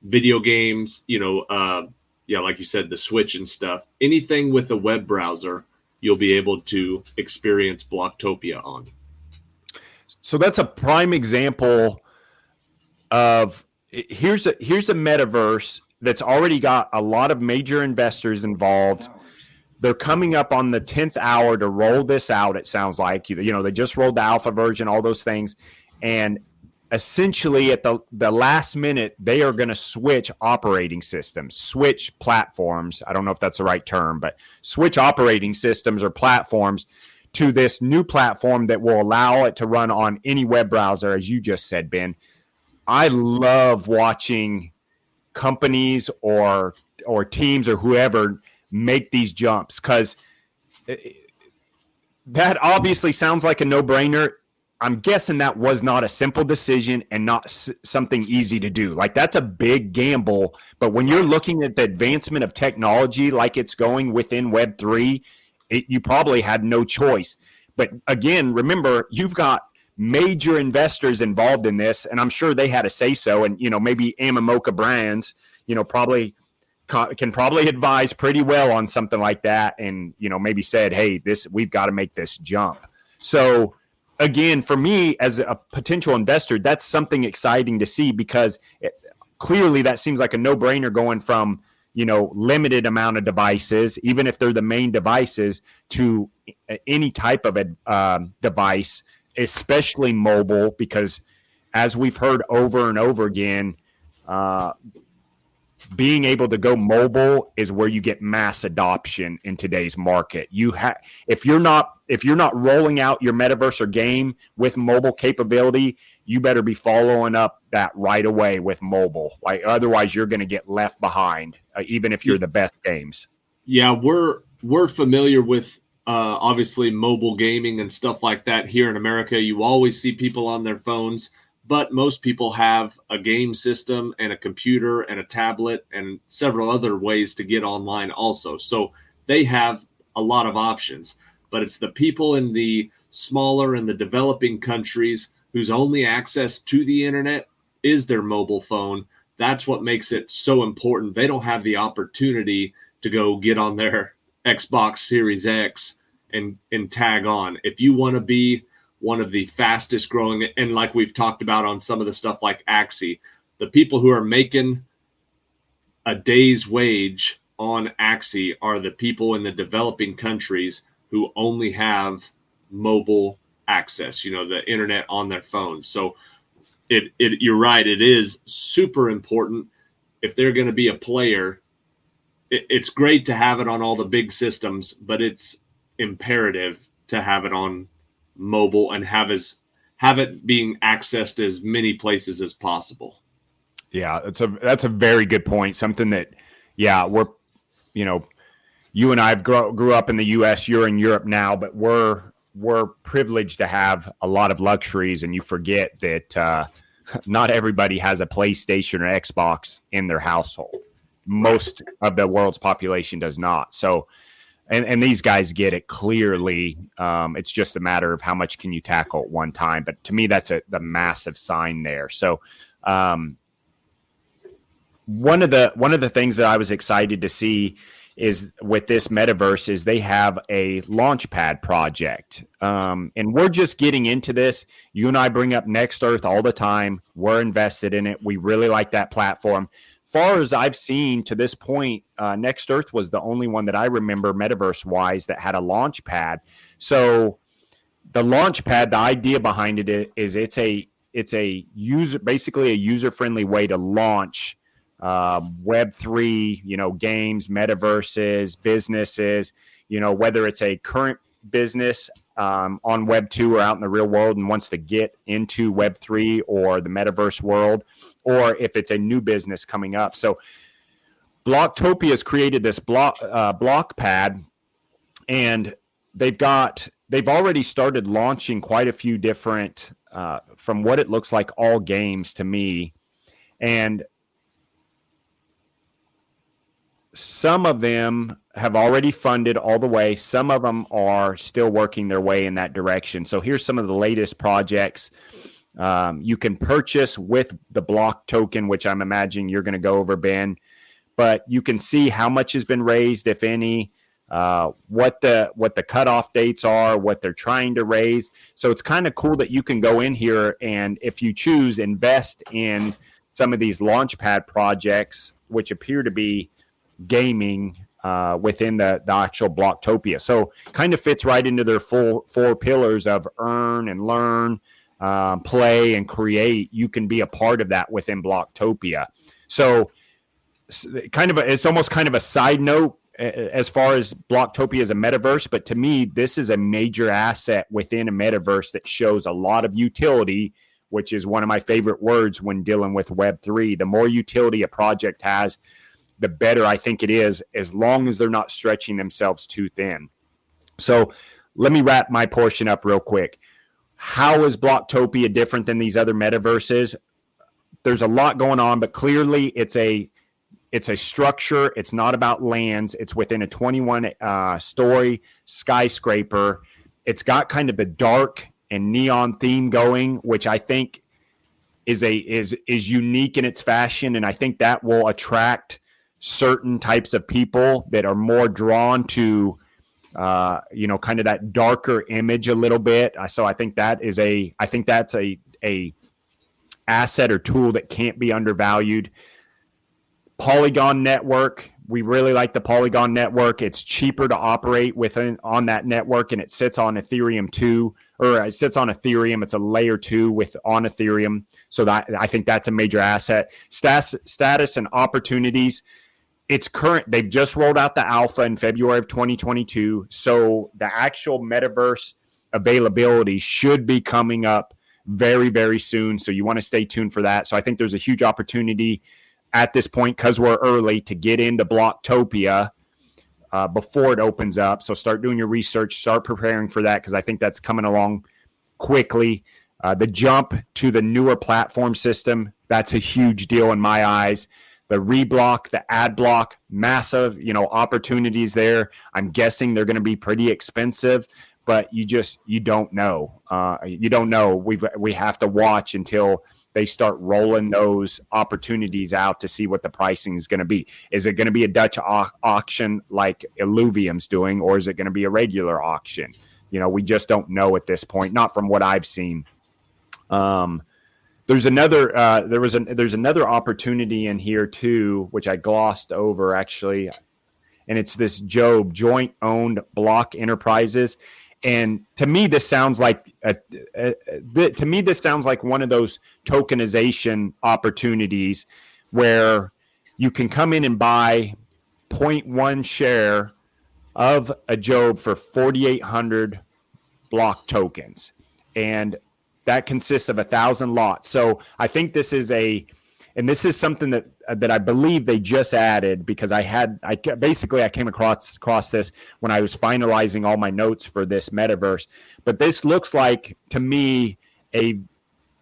video games, like you said, the Switch and stuff, anything with a web browser, you'll be able to experience Bloktopia on. So that's a prime example of here's a metaverse that's already got a lot of major investors involved. They're coming up on the 10th hour to roll this out. It sounds like, they just rolled the alpha version, all those things. And essentially at the last minute, they are going to switch operating systems, switch platforms. I don't know if that's the right term, but switch operating systems or platforms to this new platform that will allow it to run on any web browser, as you just said, Ben. I love watching companies or teams or whoever make these jumps, because that obviously sounds like a no-brainer. I'm guessing that was not a simple decision and not something easy to do. Like, that's a big gamble. But when you're looking at the advancement of technology like it's going within Web3, you probably had no choice. But again, remember, you've got major investors involved in this, and I'm sure they had a say-so. And, maybe Amamoka Brands, probably can probably advise pretty well on something like that, and maybe said, hey, we've got to make this jump. So again, for me as a potential investor, that's something exciting to see, because clearly that seems like a no-brainer, going from limited amount of devices, even if they're the main devices, to any type of device, especially mobile, because as we've heard over and over again, being able to go mobile is where you get mass adoption in today's market. If you're not rolling out your metaverse or game with mobile capability, you better be following up that right away with mobile. Like, otherwise you're going to get left behind, even if you're the best games. Yeah, we're familiar with obviously mobile gaming and stuff like that here in America. You always see people on their phones, but most people have a game system and a computer and a tablet and several other ways to get online also. So they have a lot of options, but it's the people in the smaller and the developing countries whose only access to the internet is their mobile phone. That's what makes it so important. They don't have the opportunity to go get on their Xbox Series X and tag on. If you want to be one of the fastest growing, and like we've talked about on some of the stuff like Axie, the people who are making a day's wage on Axie are the people in the developing countries who only have mobile access, the internet on their phone. So you're right, it is super important. If they're going to be a player, it's great to have it on all the big systems, but it's imperative to have it on mobile and have it being accessed as many places as possible. Yeah, that's a very good point. Something that, we're, you and I grew up in the US, you're in Europe now, but we're privileged to have a lot of luxuries, and you forget that not everybody has a PlayStation or Xbox in their household. Most of the world's population does not. So, and these guys get it clearly. It's just a matter of how much can you tackle at one time. But to me, that's the massive sign there. So one of the things that I was excited to see is with this metaverse is they have a Launchpad project. And we're just getting into this. You and I bring up Next Earth all the time. We're invested in it. We really like that platform. Far as I've seen to this point, Next Earth was the only one that I remember metaverse-wise that had a launch pad. So the launch pad, the idea behind it is it's a basically a user-friendly way to launch Web3, games, metaverses, businesses, whether it's a current business on Web2 or out in the real world and wants to get into Web3 or the metaverse world, or if it's a new business coming up. So Bloktopia has created this block pad, and they've already started launching quite a few different, from what it looks like, all games to me. And some of them have already funded all the way. Some of them are still working their way in that direction. So here's some of the latest projects you can purchase with the Blok token, which I'm imagining you're going to go over, Ben. But you can see how much has been raised, if any, what the cutoff dates are, what they're trying to raise. So it's kind of cool that you can go in here and, if you choose, invest in some of these launchpad projects, which appear to be gaming within the actual Bloktopia. So kind of fits right into their four pillars of earn and learn, play and create. You can be a part of that within Bloktopia. So it's almost kind of a side note as far as Bloktopia as a metaverse, but to me, this is a major asset within a metaverse that shows a lot of utility, which is one of my favorite words when dealing with Web3. The more utility a project has, the better I think it is, as long as they're not stretching themselves too thin. So let me wrap my portion up real quick. How is Bloktopia different than these other metaverses? There's a lot going on, but clearly it's a structure. It's not about lands. It's within a 21-story skyscraper. It's got kind of the dark and neon theme going, which I think is unique in its fashion, and I think that will attract certain types of people that are more drawn to kind of that darker image a little bit. So I think that's a asset or tool that can't be undervalued. Polygon network. We really like the Polygon network. It's cheaper to operate on that network, and it sits on Ethereum 2, or it sits on Ethereum. It's a layer 2 on Ethereum. So that, I think that's a major asset. Status and opportunities. It's current. They've just rolled out the alpha in February of 2022. So the actual metaverse availability should be coming up very, very soon. So you want to stay tuned for that. So I think there's a huge opportunity at this point, because we're early, to get into Bloktopia before it opens up. So start doing your research, start preparing for that, because I think that's coming along quickly. The jump to the newer platform system, that's a huge deal in my eyes. The reblock, the ad block, massive, opportunities there. I'm guessing they're going to be pretty expensive, but you don't know. You don't know. We have to watch until they start rolling those opportunities out to see what the pricing is going to be. Is it going to be a Dutch auction like Illuvium's doing, or is it going to be a regular auction? We just don't know at this point, not from what I've seen. There's another opportunity in here too, which I glossed over actually, and it's this Job joint owned Block Enterprises. And to me, this sounds like one of those tokenization opportunities where you can come in and buy 0.1 share of a Job for 4,800 Block tokens, and that consists of 1,000 lots. So I think this is something that I believe they just added, because I came across this when I was finalizing all my notes for this metaverse. But this looks like, to me, a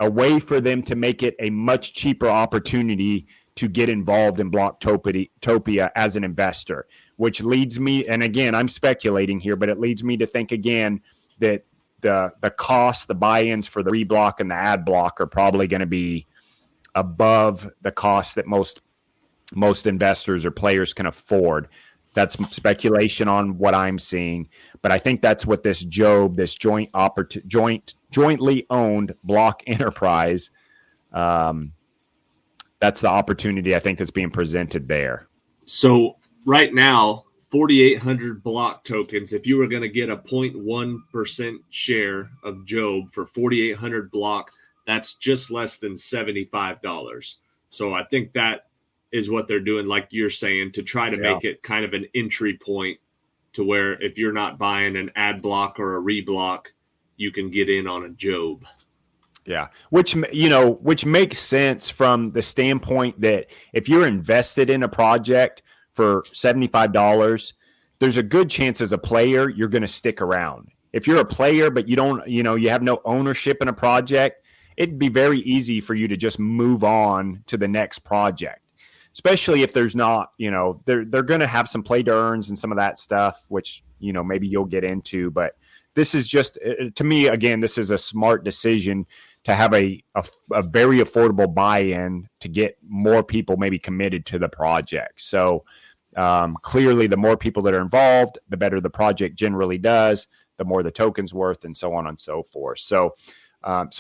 way for them to make it a much cheaper opportunity to get involved in Bloktopia as an investor, which leads me, and again, I'm speculating here, but it leads me to think again that the cost, the buy-ins for the reblock and the ad block are probably going to be above the cost that most investors or players can afford. That's speculation on what I'm seeing, but I think that's what this Job, this jointly owned Block enterprise, that's the opportunity I think that's being presented there. So right now, 4,800 Block tokens. If you were going to get a 0.1% share of Job for 4,800 Block, that's just less than $75. So I think that is what they're doing, like you're saying, to try to make it kind of an entry point to where if you're not buying an ad block or a reblock, you can get in on a Job. Yeah, which makes sense from the standpoint that if you're invested in a project for $75, there's a good chance as a player you're going to stick around. If you're a player but you don't, you have no ownership in a project, it'd be very easy for you to just move on to the next project. especially if there's not, they're going to have some play to earns and some of that stuff, which, maybe you'll get into. But this is just, to me, again, this is a smart decision to have a very affordable buy-in to get more people maybe committed to the project. So clearly, the more people that are involved, the better the project generally does, the more the token's worth, and so on and so forth. So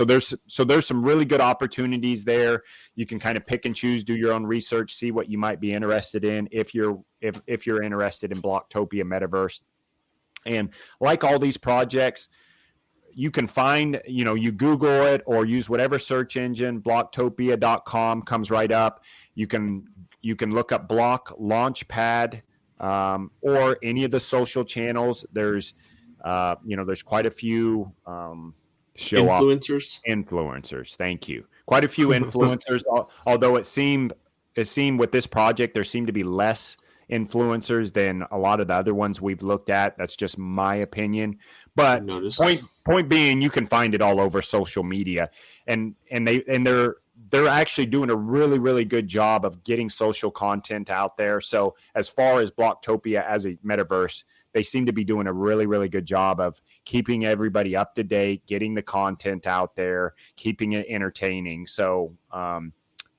there's some really good opportunities there. You can kind of pick and choose, do your own research, see what you might be interested in if you're interested in Bloktopia Metaverse. And like all these projects, you can find, you Google it or use whatever search engine, bloktopia.com comes right up. You can look up Block Launchpad or any of the social channels. There's quite a few influencers. Thank you. Quite a few influencers, although it seemed with this project, there seemed to be less influencers than a lot of the other ones we've looked at. That's just my opinion. But point being, you can find it all over social media, and they're actually doing a really, really good job of getting social content out there. So as far as Bloktopia as a metaverse, they seem to be doing a really, really good job of keeping everybody up to date, getting the content out there, keeping it entertaining. So,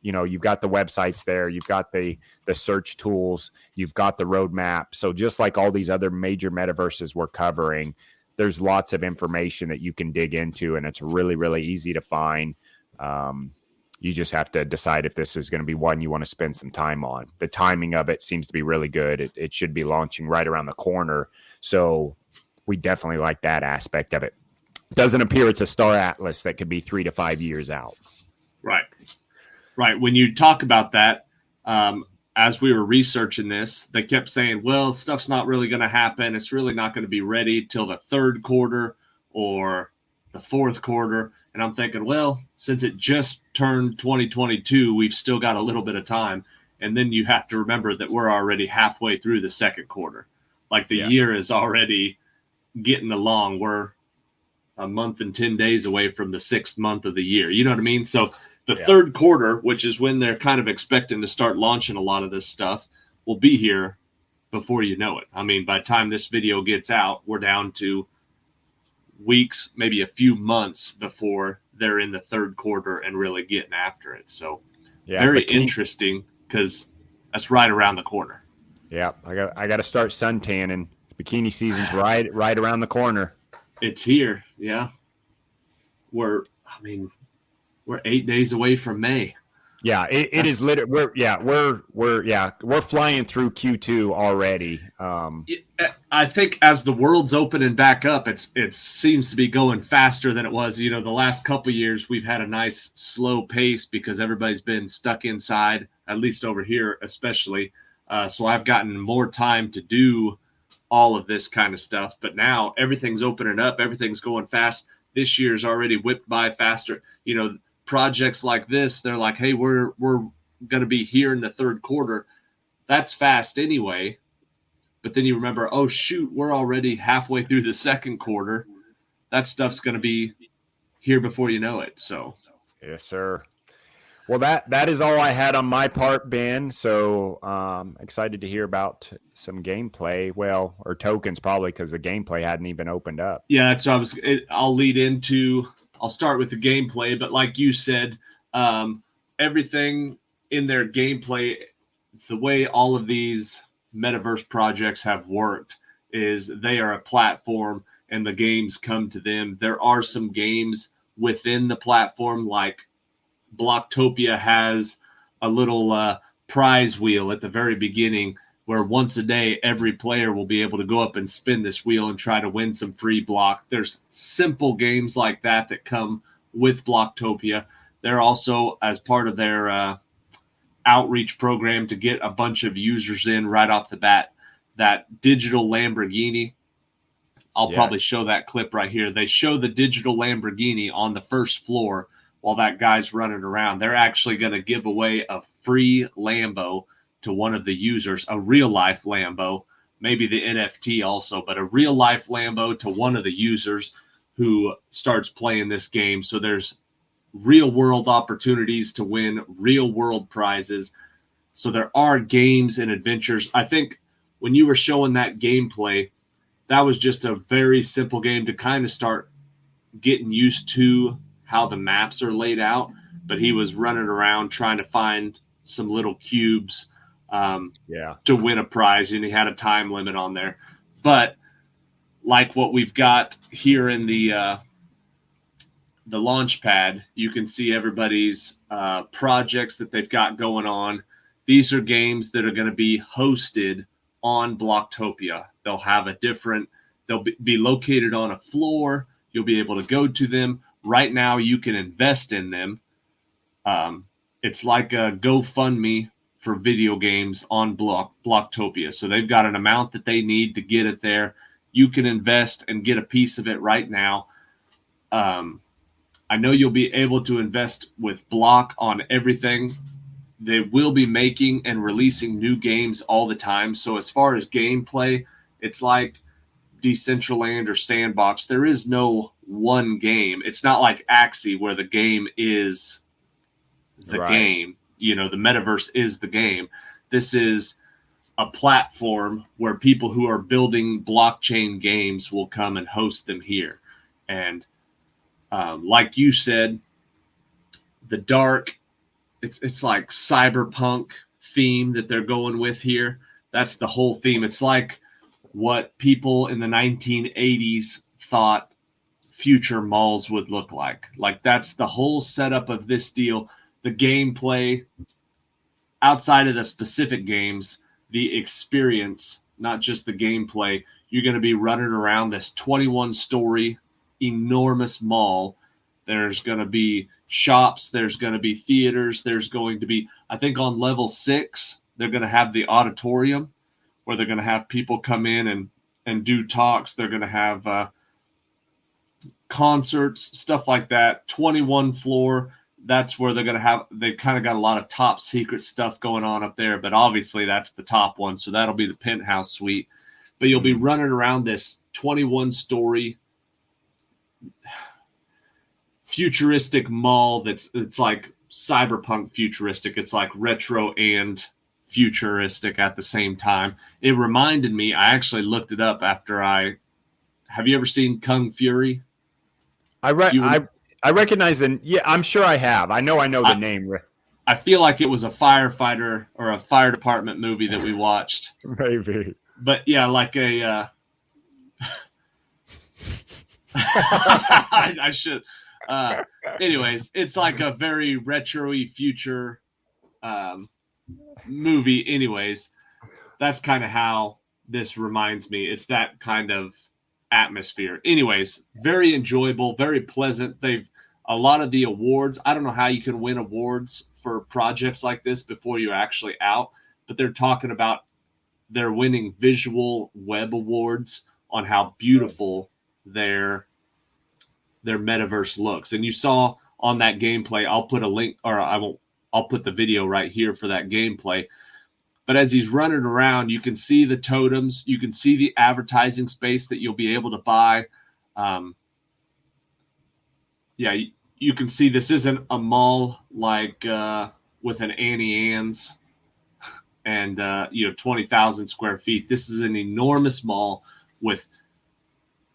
you've got the websites there, you've got the search tools, you've got the roadmap. So just like all these other major metaverses we're covering, there's lots of information that you can dig into, and it's really, really easy to find. You just have to decide if this is going to be one you want to spend some time on. The timing of it seems to be really good. It should be launching right around the corner. So we definitely like that aspect of it. Doesn't appear it's a star atlas that could be 3 to 5 years out. Right. When you talk about that, as we were researching this, they kept saying, well, stuff's not really going to happen. It's really not going to be ready till the third quarter or the fourth quarter. And I'm thinking, well, since it just turned 2022, we've still got a little bit of time. And then you have to remember that we're already halfway through the second quarter. Like the year is already getting along. We're a month and 10 days away from the 6th month of the year. You know what I mean? So the third quarter, which is when they're kind of expecting to start launching a lot of this stuff, will be here before you know it. I mean, by the time this video gets out, we're down to weeks, maybe a few months before they're in the third quarter and really getting after it. So very interesting, because that's right around the corner. Yeah, I got to start suntanning. Bikini season's right around the corner. It's here. Yeah. We're 8 days away from May. Yeah, it is literally. We're flying through Q2 already. I think as the world's opening back up, it seems to be going faster than it was. The last couple of years we've had a nice slow pace because everybody's been stuck inside, at least over here especially. So I've gotten more time to do all of this kind of stuff. But now everything's opening up, everything's going fast. This year's already whipped by faster. Projects like this, they're like, hey, we're going to be here in the third quarter. That's fast anyway. But then you remember, oh, shoot, we're already halfway through the second quarter. That stuff's going to be here before you know it. So, yes, sir. Well, that is all I had on my part, Ben. So excited to hear about some gameplay. Well, or tokens probably, because the gameplay hadn't even opened up. Yeah, so I'll start with the gameplay, but like you said, everything in their gameplay, the way all of these metaverse projects have worked is they are a platform and the games come to them. There are some games within the platform, like Bloktopia has a little prize wheel at the very beginning where once a day, every player will be able to go up and spin this wheel and try to win some free block. There's simple games like that come with Bloktopia. They're also, as part of their outreach program to get a bunch of users in right off the bat, that digital Lamborghini. I'll probably show that clip right here. They show the digital Lamborghini on the first floor while that guy's running around. They're actually going to give away a free Lambo to one of the users, a real life Lambo, maybe the NFT also, but a real life Lambo to one of the users who starts playing this game. So there's real world opportunities to win real world prizes. So there are games and adventures. I think when you were showing that gameplay, that was just a very simple game to kind of start getting used to how the maps are laid out. But he was running around trying to find some little cubes to win a prize, and he had a time limit on there. But like what we've got here in the launch pad, you can see everybody's projects that they've got going on. These are games that are going to be hosted on Bloktopia. They'll have they'll be located on a floor. You'll be able to go to them. Right now, you can invest in them. It's like a GoFundMe for video games on Bloktopia. So they've got an amount that they need to get it there. You can invest and get a piece of it right now. I know you'll be able to invest with Block on everything. They will be making and releasing new games all the time. So as far as gameplay, it's like Decentraland or Sandbox. There is no one game. It's not like Axie where the game is the game. You know, the metaverse is the game. This is a platform where people who are building blockchain games will come and host them here. And like you said, the dark, it's like cyberpunk theme that they're going with here. That's the whole theme. It's like what people in the 1980s thought future malls would look like. Like that's the whole setup of this deal. The gameplay, outside of the specific games, the experience, not just the gameplay. You're going to be running around this 21-story enormous mall. There's going to be shops. There's going to be theaters. There's going to be, I think on level 6, they're going to have the auditorium where they're going to have people come in and do talks. They're going to have concerts, stuff like that. 21 floor. That's where they're going to have, they've kind of got a lot of top secret stuff going on up there, but obviously that's the top one. So that'll be the penthouse suite. But you'll be running around this 21-story futuristic mall it's like cyberpunk futuristic. It's like retro and futuristic at the same time. It reminded me, I actually looked it up after have you ever seen Kung Fury? I recognize the, yeah, I'm sure I have. I know the name. I feel like it was a firefighter or a fire department movie that we watched. Maybe. But yeah, like a I should anyways, it's like a very retro-y future movie. Anyways, that's kind of how this reminds me. It's that kind of atmosphere. Anyways, very enjoyable, very pleasant. They've a lot of the awards. I don't know how you can win awards for projects like this before you're actually out, but they're talking about they're winning visual web awards on how beautiful their metaverse looks. And you saw on that gameplay, I'll put a link, or I'll put the video right here for that gameplay. But as he's running around, you can see the totems, you can see the advertising space that you'll be able to buy. Yeah, you can see this isn't a mall like with an Annie Ann's and 20,000 square feet. This is an enormous mall with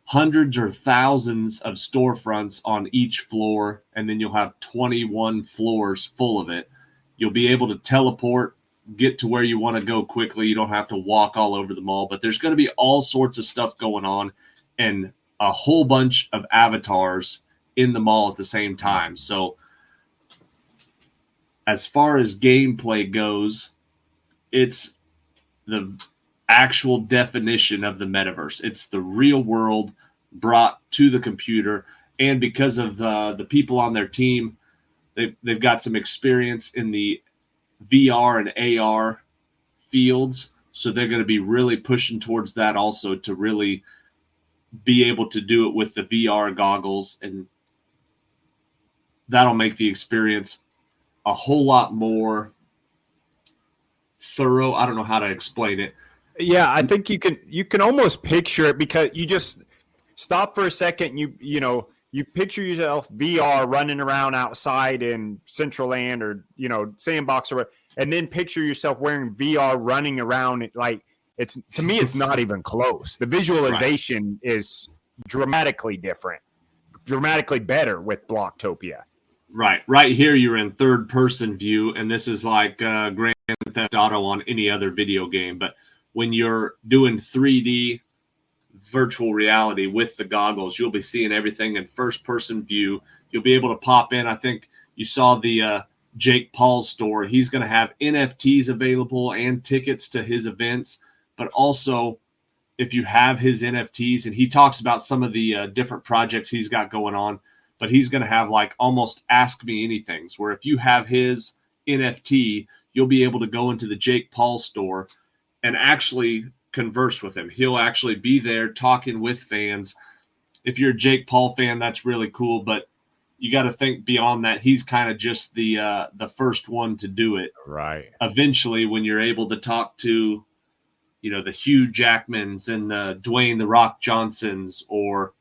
hundreds or thousands of storefronts on each floor, and then you'll have 21 floors full of it. You'll be able to teleport, get to where you want to go quickly. You don't have to walk all over the mall, but there's going to be all sorts of stuff going on and a whole bunch of avatars in the mall at the same time. So as far as gameplay goes, it's the actual definition of the metaverse. It's the real world brought to the computer. And because of the people on their team, they've got some experience in the VR and AR fields. So they're going to be really pushing towards that also to really be able to do it with the VR goggles. And that'll make the experience a whole lot more thorough. I don't know how to explain it. Yeah, I think you can almost picture it because you just stop for a second. You picture yourself VR running around outside in Central Land or Sandbox or and then picture yourself wearing VR running around. Like, to me, it's not even close. The visualization is dramatically different, dramatically better with Bloktopia. Right here, you're in third person view, and this is like Grand Theft Auto on any other video game. But when you're doing 3D virtual reality with the goggles, you'll be seeing everything in first person view. You'll be able to pop in. I think you saw the Jake Paul's store. He's going to have NFTs available and tickets to his events. But also, if you have his NFTs, and he talks about some of the different projects he's got going on, but he's going to have like almost Ask Me Anythings, where if you have his NFT, you'll be able to go into the Jake Paul store and actually converse with him. He'll actually be there talking with fans. If you're a Jake Paul fan, that's really cool, but you got to think beyond that. He's kind of just the first one to do it. Right. Eventually, when you're able to talk to, the Hugh Jackmans and the Dwayne The Rock Johnsons, or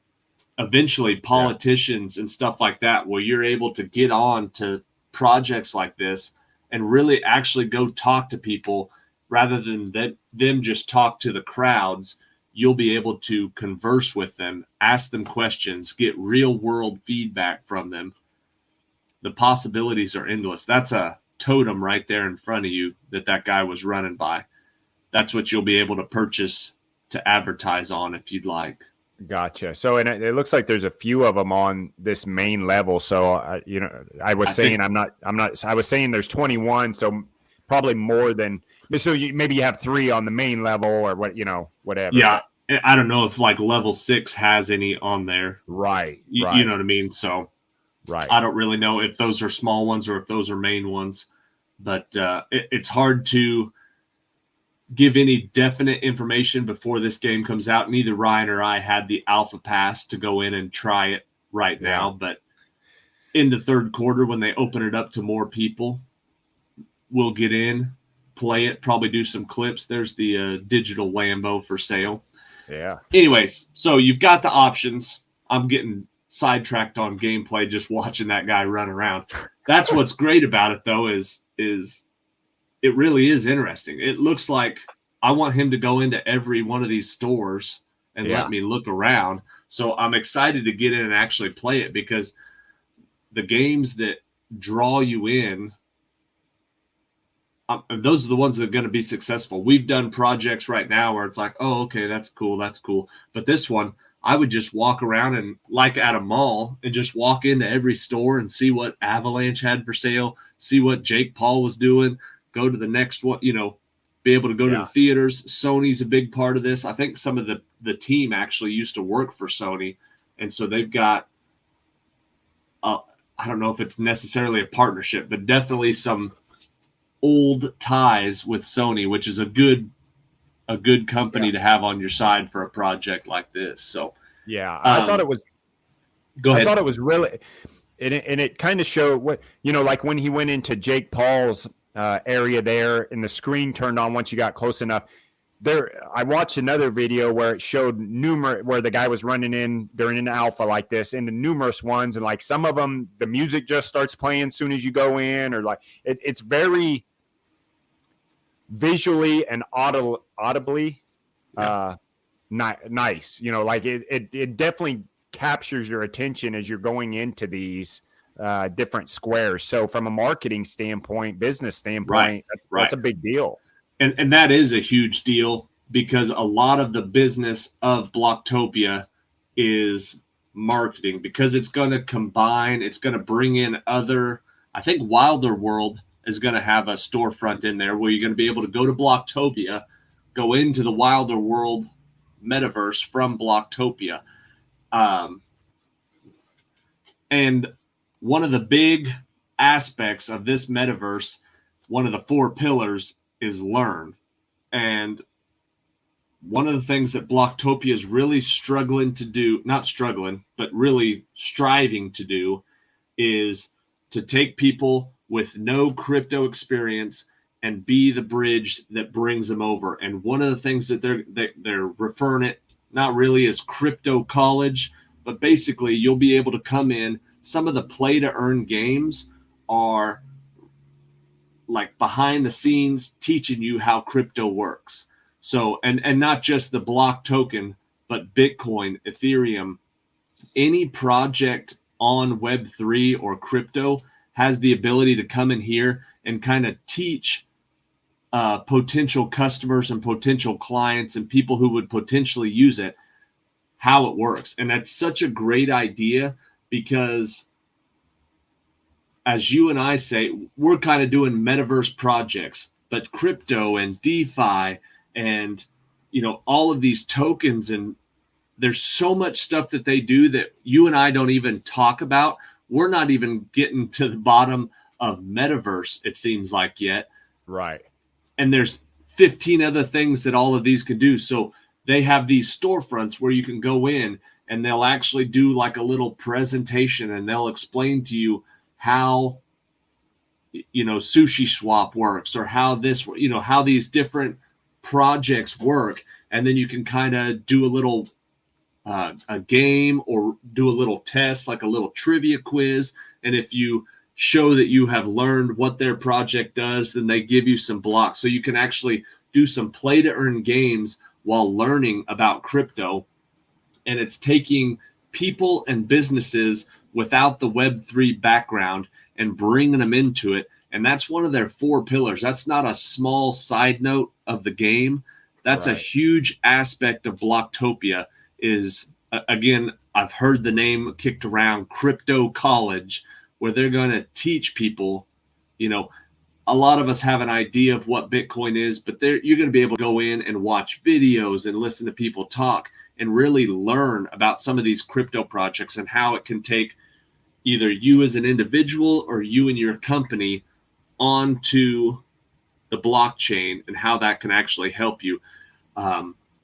eventually politicians and stuff like that, where you're able to get on to projects like this and really actually go talk to people rather than them just talk to the crowds. You'll be able to converse with them, ask them questions, get real world feedback from them. The possibilities are endless. That's a totem right there in front of you that guy was running by. That's what you'll be able to purchase to advertise on if you'd like. Gotcha. So, and it looks like there's a few of them on this main level. So, I was saying there's 21. So probably more than, so maybe you have 3 on the main level or whatever. Yeah. I don't know if like level 6 has any on there. Right. You know what I mean? So right. I don't really know if those are small ones or if those are main ones, but it's hard to give any definite information before this game comes out. Neither Ryan or I had the alpha pass to go in and try it right now, but in the third quarter, when they open it up to more people, we'll get in, play it, probably do some clips. There's the digital Lambo for sale. Yeah. Anyways, so you've got the options. I'm getting sidetracked on gameplay just watching that guy run around. That's what's great about it, though, is it really is interesting. It looks like I want him to go into every one of these stores and let me look around. So I'm excited to get in and actually play it, because the games that draw you in, those are the ones that are going to be successful. We've done projects right now where it's like, oh, okay, that's cool. But this one, I would just walk around and, like at a mall, and just walk into every store and see what Avalanche had for sale, see what Jake Paul was doing, go to the next one, be able to go to the theaters. Sony's a big part of this. I think some of the team actually used to work for Sony. And so they've got, I don't know if it's necessarily a partnership, but definitely some old ties with Sony, which is a good company to have on your side for a project like this. So I thought it was. Go ahead. I thought it was really, and it kind of showed what like when he went into Jake Paul's area there, and the screen turned on once you got close enough. There, I watched another video where it showed where the guy was running in during an alpha like this, into numerous ones, and like some of them, the music just starts playing as soon as you go in, or like it's very visually and audibly nice. Like it definitely captures your attention as you're going into these different squares. So from a marketing standpoint, business standpoint, that's a big deal. And that is a huge deal, because a lot of the business of Bloktopia is marketing, because it's going to combine, it's going to bring in other, I think Wilder World is going to have a storefront in there where you're going to be able to go to Bloktopia, go into the Wilder World metaverse from Bloktopia. And one of the big aspects of this metaverse, one of the 4 pillars, is learn. And one of the things that Bloktopia is really struggling to do, not struggling, but really striving to do, is to take people with no crypto experience and be the bridge that brings them over. And one of the things that they're referring it, not really as crypto college, but basically you'll be able to come in. Some of the play to earn games are like behind the scenes teaching you how crypto works. So, and not just the Blok Token, but Bitcoin, Ethereum, any project on Web3 or crypto has the ability to come in here and kind of teach potential customers and potential clients and people who would potentially use it how it works. And that's such a great idea because, as you and I say, we're kind of doing metaverse projects, but crypto and DeFi and, you know, all of these tokens, and there's so much stuff that they do that you and I don't even talk about. We're not even getting to the bottom of metaverse, it seems like, yet. Right. And there's 15 other things that all of these could do. So they have these storefronts where you can go in and they'll actually do like a little presentation and they'll explain to you how, you know, Sushi Swap works, or how this, you know, how these different projects work. And then you can kind of do a little a game or do a little test, like a little trivia quiz. And if you show that you have learned what their project does, then they give you some blocks. So you can actually do some play to earn games while learning about crypto. And it's taking people and businesses without the Web3 background and bringing them into it. And that's one of their 4 pillars. That's not a small side note of the game. That's right. A huge aspect of Bloktopia is, again, I've heard the name kicked around, crypto college, where they're going to teach people. You know, a lot of us have an idea of what Bitcoin is, but you're going to be able to go in and watch videos and listen to people talk and really learn about some of these crypto projects and how it can take either you as an individual or you and your company onto the blockchain and how that can actually help you.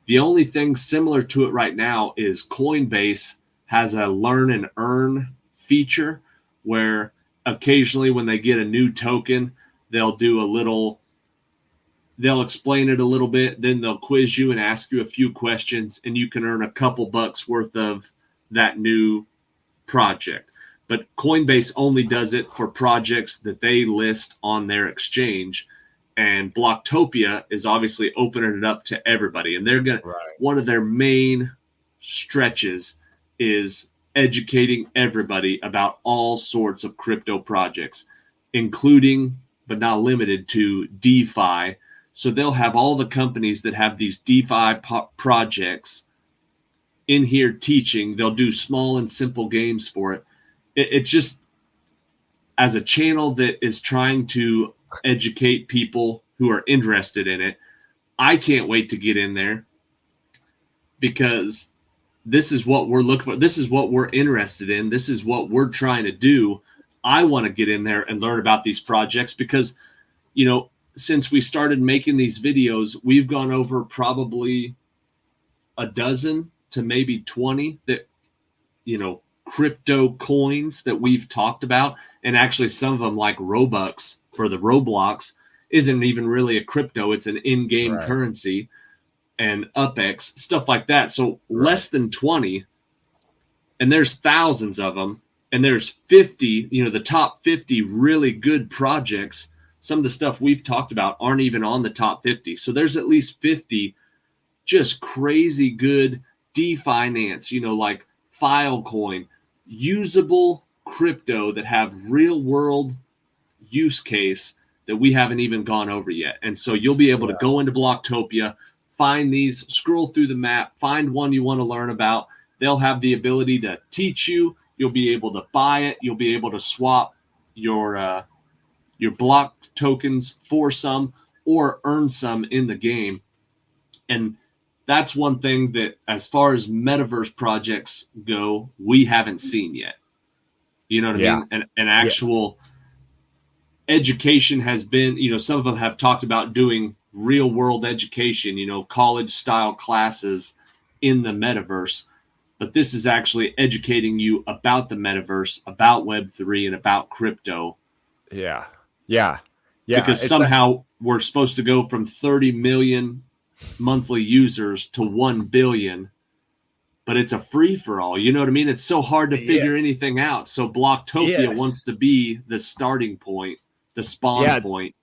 The only thing similar to it right now is Coinbase has a learn and earn feature where occasionally when they get a new token, they'll explain it a little bit, then they'll quiz you and ask you a few questions, and you can earn a couple bucks worth of that new project. But Coinbase only does it for projects that they list on their exchange. And Bloktopia is obviously opening it up to everybody. And they're going to, one of their main stretches is educating everybody about all sorts of crypto projects, including, but not limited to, DeFi. So they'll have all the companies that have these DeFi projects in here teaching. They'll do small and simple games for it. It's just, as a channel that is trying to educate people who are interested in it, I can't wait to get in there because this is what we're looking for. This is what we're interested in. This is what we're trying to do. I want to get in there and learn about these projects because, you know, since we started making these videos, we've gone over probably a dozen to maybe 20 that, you know, crypto coins that we've talked about. And actually some of them, like Robux for the Roblox, isn't even really a crypto. It's an in-game currency, and UpX, stuff like that. So less than 20, and there's thousands of them, and there's 50, you know, the top 50 really good projects. Some of the stuff we've talked about aren't even on the top 50. So there's at least 50 just crazy good DeFinance, you know, like Filecoin, usable crypto that have real world use case that we haven't even gone over yet. And so you'll be able to go into Bloktopia, find these, scroll through the map, find one you want to learn about. They'll have the ability to teach you. You'll be able to buy it. You'll be able to swap your Blok tokens for some or earn some in the game. And that's one thing that, as far as metaverse projects go, we haven't seen yet. You know what I mean? An actual education has been, you know, some of them have talked about doing real world education, you know, college style classes in the metaverse. But this is actually educating you about the metaverse, about Web3, and about crypto. Yeah. Because somehow we're supposed to go from 30 million monthly users to 1 billion, but it's a free for all. You know what I mean? It's so hard to figure anything out. So Bloktopia wants to be the starting point, the spawn point.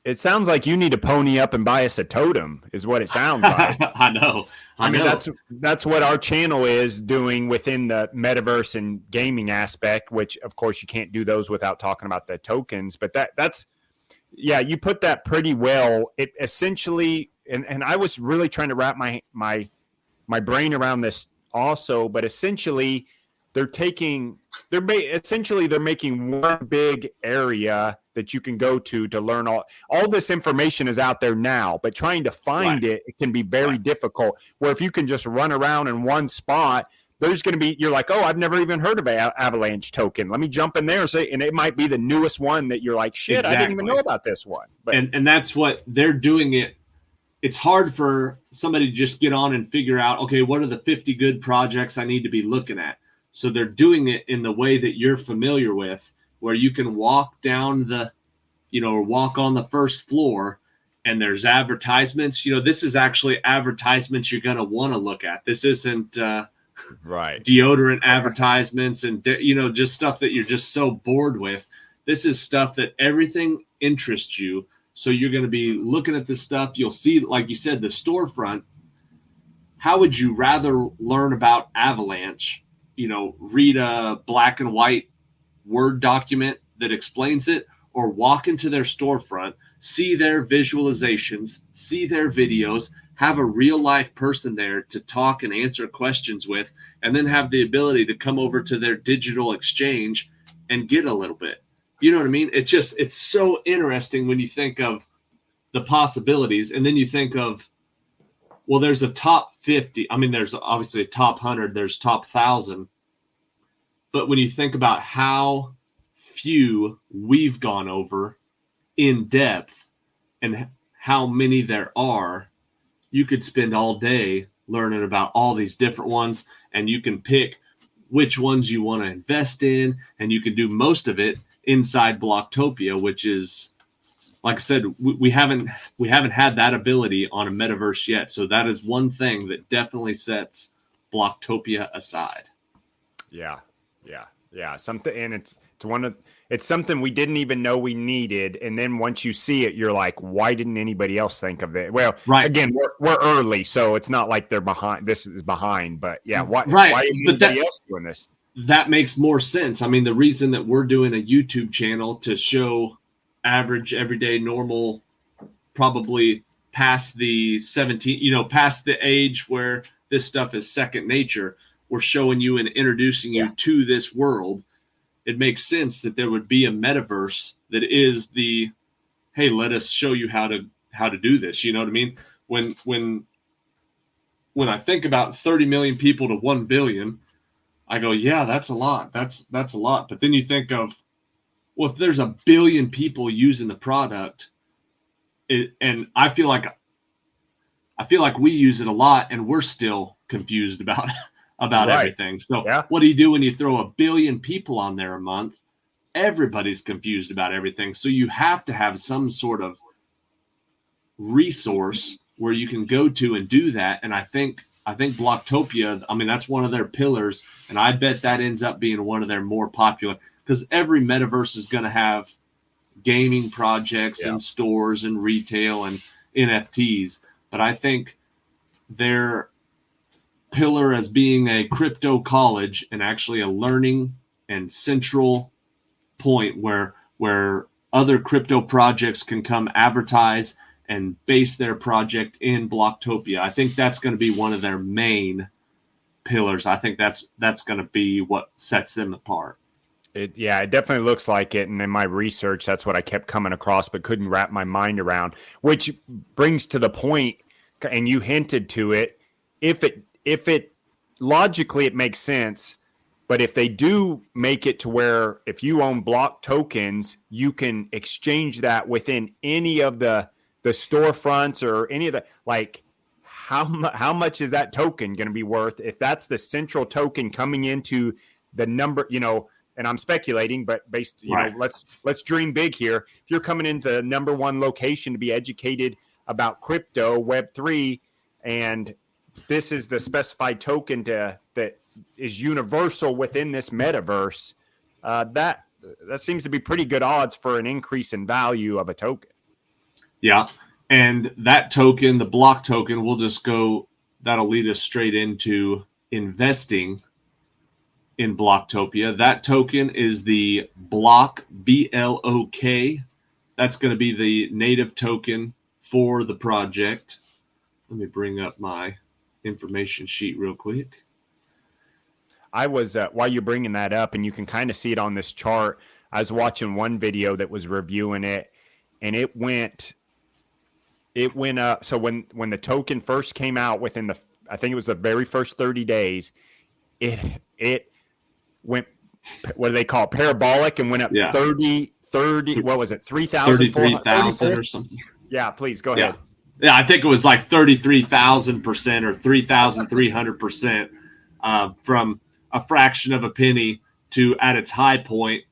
It sounds like you need to pony up and buy us a totem, is what it sounds like. I know. I mean, that's what our channel is doing within the metaverse and gaming aspect, which of course you can't do those without talking about the tokens. But that's you put that pretty well. It essentially, and I was really trying to wrap my brain around this also, but essentially they're making one big area that you can go to learn all this information is out there now, but trying to find it can be very difficult. Where if you can just run around in one spot, there's going to be, you're like, oh, I've never even heard of an Avalanche token. Let me jump in there and say, and it might be the newest one that you're like, shit, I didn't even know about this one. But, and that's what they're doing it. It's hard for somebody to just get on and figure out, okay, what are the 50 good projects I need to be looking at? So they're doing it in the way that you're familiar with, where you can walk down or walk on the first floor and there's advertisements. This is actually advertisements you're going to want to look at. This isn't deodorant advertisements and, just stuff that you're just so bored with. This is stuff that everything interests you. So you're going to be looking at this stuff. You'll see, like you said, the storefront. How would you rather learn about Avalanche? Read a black and white Word document that explains it, or walk into their storefront, see their visualizations, see their videos, have a real life person there to talk and answer questions with, and then have the ability to come over to their digital exchange and get a little bit. You know what I mean? It's so interesting when you think of the possibilities, and then you think of, well, there's a top 50. I mean, there's obviously a top 100, there's top 1,000. But when you think about how few we've gone over in depth and how many there are, you could spend all day learning about all these different ones, and you can pick which ones you want to invest in, and you can do most of it inside Bloktopia, which is, like I said, we haven't had that ability on a metaverse yet. So that is one thing that definitely sets Bloktopia aside. Yeah. Something, and it's something we didn't even know we needed, and then once you see it, you're like, why didn't anybody else think of it? Well, again, we're early, so it's not like they're behind. This is behind, but why isn't anybody else doing this? That makes more sense. I mean, the reason that we're doing a YouTube channel to show average, everyday, normal, probably past the 17, past the age where this stuff is second nature, we're showing you and introducing you to this world. It makes sense that there would be a metaverse that is the, hey, let us show you how to do this. You know what I mean? When I think about 30 million people to 1 billion, I go, yeah, that's a lot. That's a lot. But then you think of, well, if there's 1 billion people using the product, and I feel like we use it a lot, and we're still confused about everything. So what do you do when you throw 1 billion people on there a month? Everybody's confused about everything. So you have to have some sort of resource where you can go to and do that. And I think Bloktopia, I mean, that's one of their pillars, and I bet that ends up being one of their more popular, because every metaverse is going to have gaming projects and stores and retail and NFTs. But I think their pillar as being a crypto college and actually a learning and central point where other crypto projects can come advertise and base their project in Bloktopia. I think that's going to be one of their main pillars. I think that's going to be what sets them apart. It definitely looks like it. And in my research, that's what I kept coming across, but couldn't wrap my mind around, which brings to the point, and you hinted to it, if it logically, it makes sense. But if they do make it to where if you own Blok tokens, you can exchange that within any of the storefronts or any of the, like, how much is that token going to be worth if that's the central token coming into the number, and I'm speculating, but based, let's dream big here. If you're coming into the number one location to be educated about crypto, Web3, and this is the specified token that is universal within this metaverse, that seems to be pretty good odds for an increase in value of a token. Yeah. And that token, the Blok token, that'll lead us straight into investing in Bloktopia. That token is the Blok, BLOK. That's going to be the native token for the project. Let me bring up my information sheet real quick. I was, while you're bringing that up, and you can kind of see it on this chart, I was watching one video that was reviewing it, and it went up. So when the token first came out, within I think it was the very first 30 days, it went, what do they call it, parabolic, and went up 30, what was it, 33,000 or something. Yeah, please go ahead. Yeah, I think it was like 33,000% or 3,300% from a fraction of a penny to, at its high point,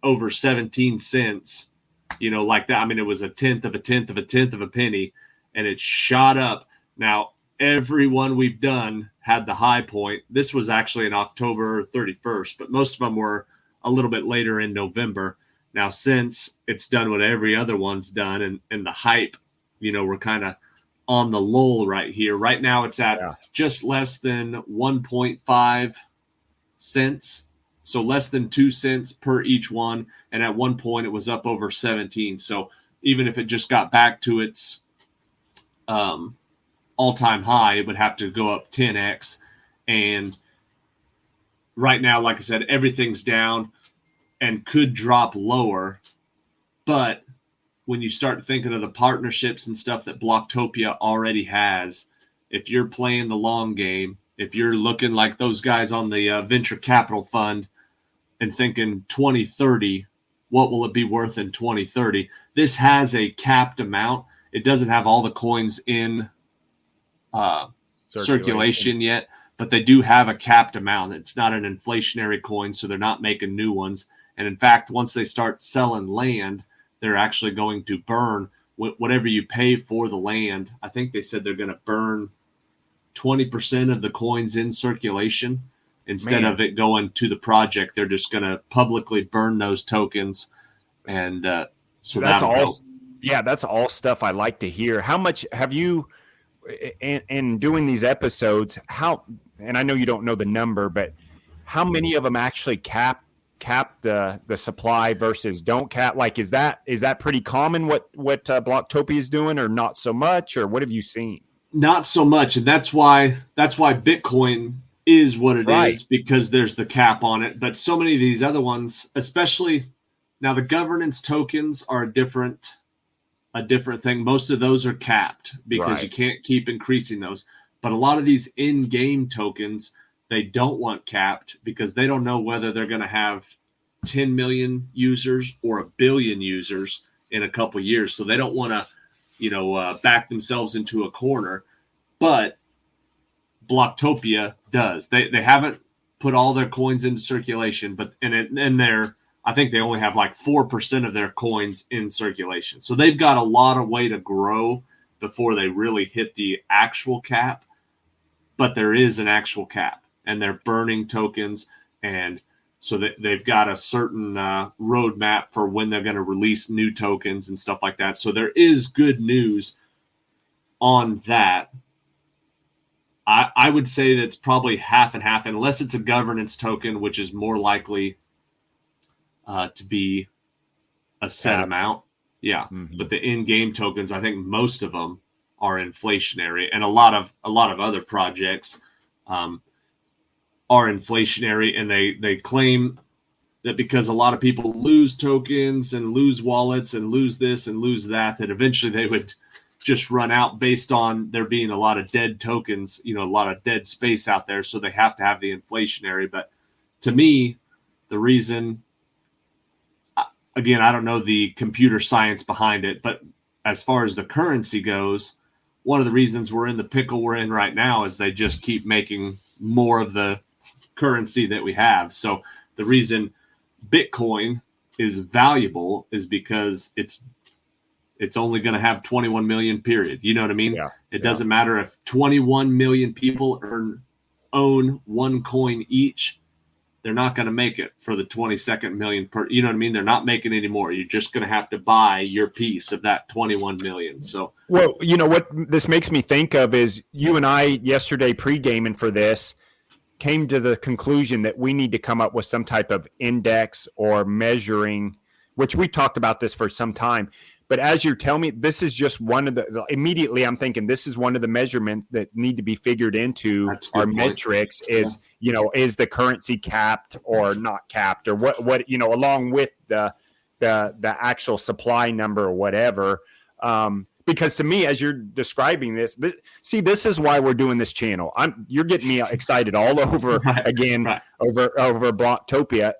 over 17 cents. You know, like that. I mean, it was a tenth of a tenth of a tenth of a penny, and it shot up. Now, everyone we've done had the high point. This was actually in October 31st, but most of them were a little bit later in November. Now, since it's done what every other one's done, and the hype, you know, we're kind of on the lull right here. Right now, it's at just less than 1.5 cents. So less than 2 cents per each one. And at one point, it was up over 17. So even if it just got back to its all-time high, it would have to go up 10x. And right now, like I said, everything's down and could drop lower. But when you start thinking of the partnerships and stuff that Bloktopia already has, if you're playing the long game, if you're looking like those guys on the venture capital fund and thinking 2030, what will it be worth in 2030? This has a capped amount. It doesn't have all the coins in circulation yet, but they do have a capped amount. It's not an inflationary coin, so they're not making new ones. And in fact, once they start selling land, they're actually going to burn whatever you pay for the land. I think they said they're going to burn 20% of the coins in circulation. Instead of it going to the project, they're just going to publicly burn those tokens. And so that's all. Help. Yeah, that's all stuff I like to hear. How much have you, in doing these episodes, and I know you don't know the number, but how many of them actually cap the supply versus don't cap? Like, is that pretty common what Bloktopia is doing, or not so much, or what have you seen? Not so much, and that's why Bitcoin is what it is, because there's the cap on it. But so many of these other ones, especially now, the governance tokens are a different thing. Most of those are capped because you can't keep increasing those. But a lot of these in-game tokens, they don't want capped because they don't know whether they're going to have 10 million users or a billion users in a couple years. So they don't want to, back themselves into a corner. But Bloktopia does. They haven't put all their coins into circulation, but I think they only have like 4% of their coins in circulation. So they've got a lot of way to grow before they really hit the actual cap. But there is an actual cap, and they're burning tokens, and so they've got a certain roadmap for when they're going to release new tokens and stuff like that. So there is good news on that. I would say that it's probably half and half, unless it's a governance token, which is more likely to be a set amount. Yeah. Mm-hmm. But the in-game tokens, I think most of them are inflationary, and a lot of other projects are inflationary, and they claim that because a lot of people lose tokens and lose wallets and lose this and lose that eventually they would just run out based on there being a lot of dead tokens, a lot of dead space out there. So they have to have the inflationary. But to me, the reason, again, I don't know the computer science behind it, but as far as the currency goes, one of the reasons we're in the pickle we're in right now is they just keep making more of the currency that we have. So the reason Bitcoin is valuable is because it's only going to have 21 million, period. You know what I mean? Yeah. It doesn't matter if 21 million people own one coin each. they're not going to make it for the 22nd million per, you know what I mean? They're not making any more. You're just going to have to buy your piece of that 21 million. So, well, you know what this makes me think of is you and I yesterday pre-gaming for this came to the conclusion that we need to come up with some type of index or measuring, which we talked about this for some time. But as you're telling me, this is just one of the, immediately I'm thinking this is one of the measurements that need to be figured into our metrics is, you know, is the currency capped or not capped, or what, you know, along with the actual supply number or whatever. Because to me, as you're describing this, this is why we're doing this channel. You're getting me excited all over over Bloktopia.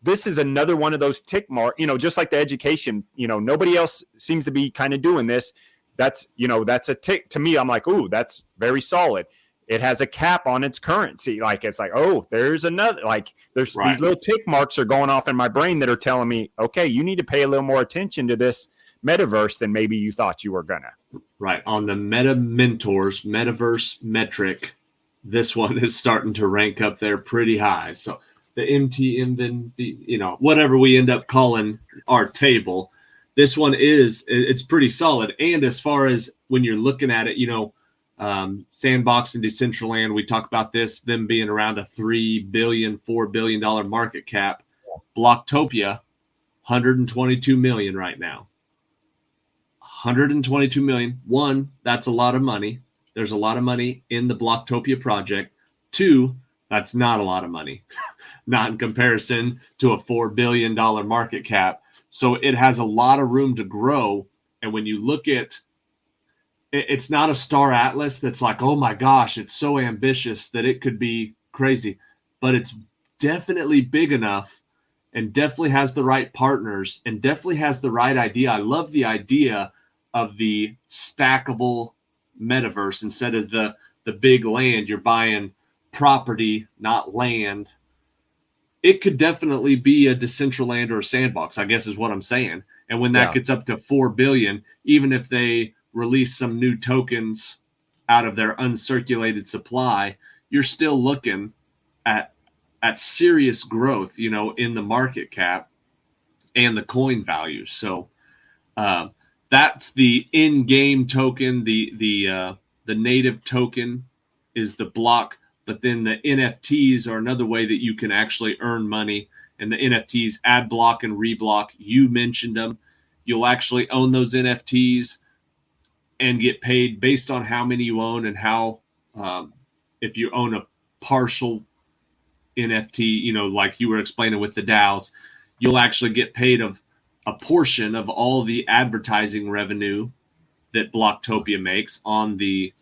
This is another one of those tick mark, you know, just like the education, you know, nobody else seems to be kind of doing this. That's, you know, that's a tick to me. I'm like, ooh, that's very solid. It has a cap on its currency. Like, it's like, oh, there's another, like there's these little tick marks are going off in my brain that are telling me, okay, you need to pay a little more attention to this metaverse than maybe you thought you were gonna. Right. On the MetaMentors metaverse metric, this one is starting to rank up there pretty high. So the MTM, you know, whatever we end up calling our table, this one it's pretty solid. And as far as when you're looking at it, you know, Sandbox and Decentraland, we talk about this, them being around a $4 billion market cap. Bloktopia, 122 million right now. 122 million. One, that's a lot of money. There's a lot of money in the Bloktopia project. Two, that's not a lot of money, not in comparison to a $4 billion market cap. So it has a lot of room to grow. And when you look at it's not a star atlas that's like, oh my gosh, it's so ambitious that it could be crazy, but it's definitely big enough and definitely has the right partners and definitely has the right idea. I love the idea of the stackable metaverse instead of the big land. You're buying property, not land. It could definitely be a Decentraland or a Sandbox, I guess is what I'm saying. And when that gets up to 4 billion, even if they release some new tokens out of their uncirculated supply, you're still looking at serious growth, you know, in the market cap and the coin value. So that's the in-game token. The native token is the block, but then the NFTs are another way that you can actually earn money. And the NFTs, add block and reblock, you mentioned them. You'll actually own those NFTs and get paid based on how many you own and how, if you own a partial NFT, you know, like you were explaining with the DAOs, you'll actually get paid of a portion of all the advertising revenue that Bloktopia makes on the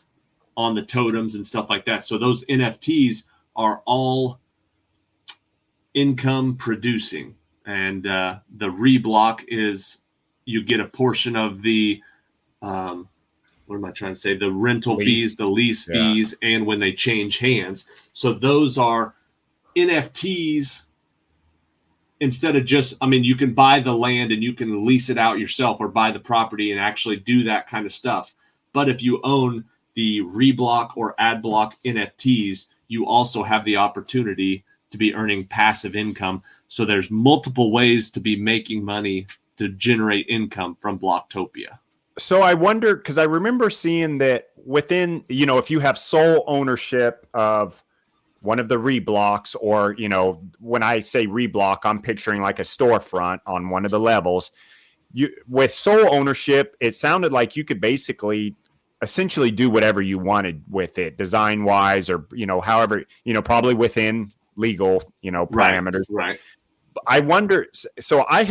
totems and stuff like that. So those NFTs are all income producing, and the reblock is you get a portion of the what am I trying to say? The rental fees, the lease fees, and when they change hands. So those are NFTs. Instead of just, I mean, you can buy the land and you can lease it out yourself or buy the property and actually do that kind of stuff. But if you own the reblock or ad block NFTs, you also have the opportunity to be earning passive income. So there's multiple ways to be making money to generate income from Bloktopia. So I wonder, because I remember seeing that within, you know, if you have sole ownership of one of the reblocks, or, you know, when I say reblock, I'm picturing like a storefront on one of the levels. With sole ownership, it sounded like you could basically essentially do whatever you wanted with it, design wise, or, you know, however, you know, probably within legal, you know, parameters. Right. I wonder, so I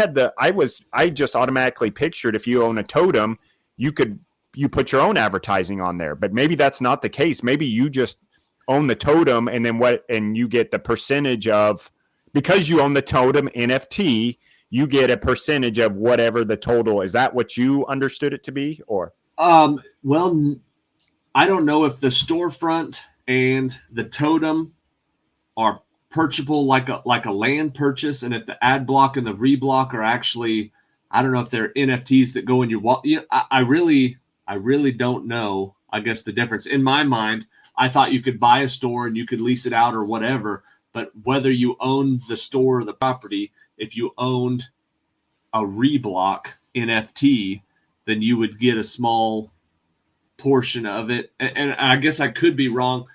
just automatically pictured if you own a totem, you put your own advertising on there, but maybe that's not the case. Maybe you just own the totem, and then and you get the percentage of, because you own the totem NFT, you get a percentage of whatever the total. Is that what you understood it to be? Or well, I don't know if the storefront and the totem are purchasable like a land purchase, and if the ad block and the reblock are actually, I don't know if they're NFTs that go in your wallet. Yeah, I really don't know, I guess, the difference. In my mind, I thought you could buy a store and you could lease it out or whatever, But whether you owned the store or the property, if you owned a reblock NFT, then you would get a small portion of it. And I guess I could be wrong.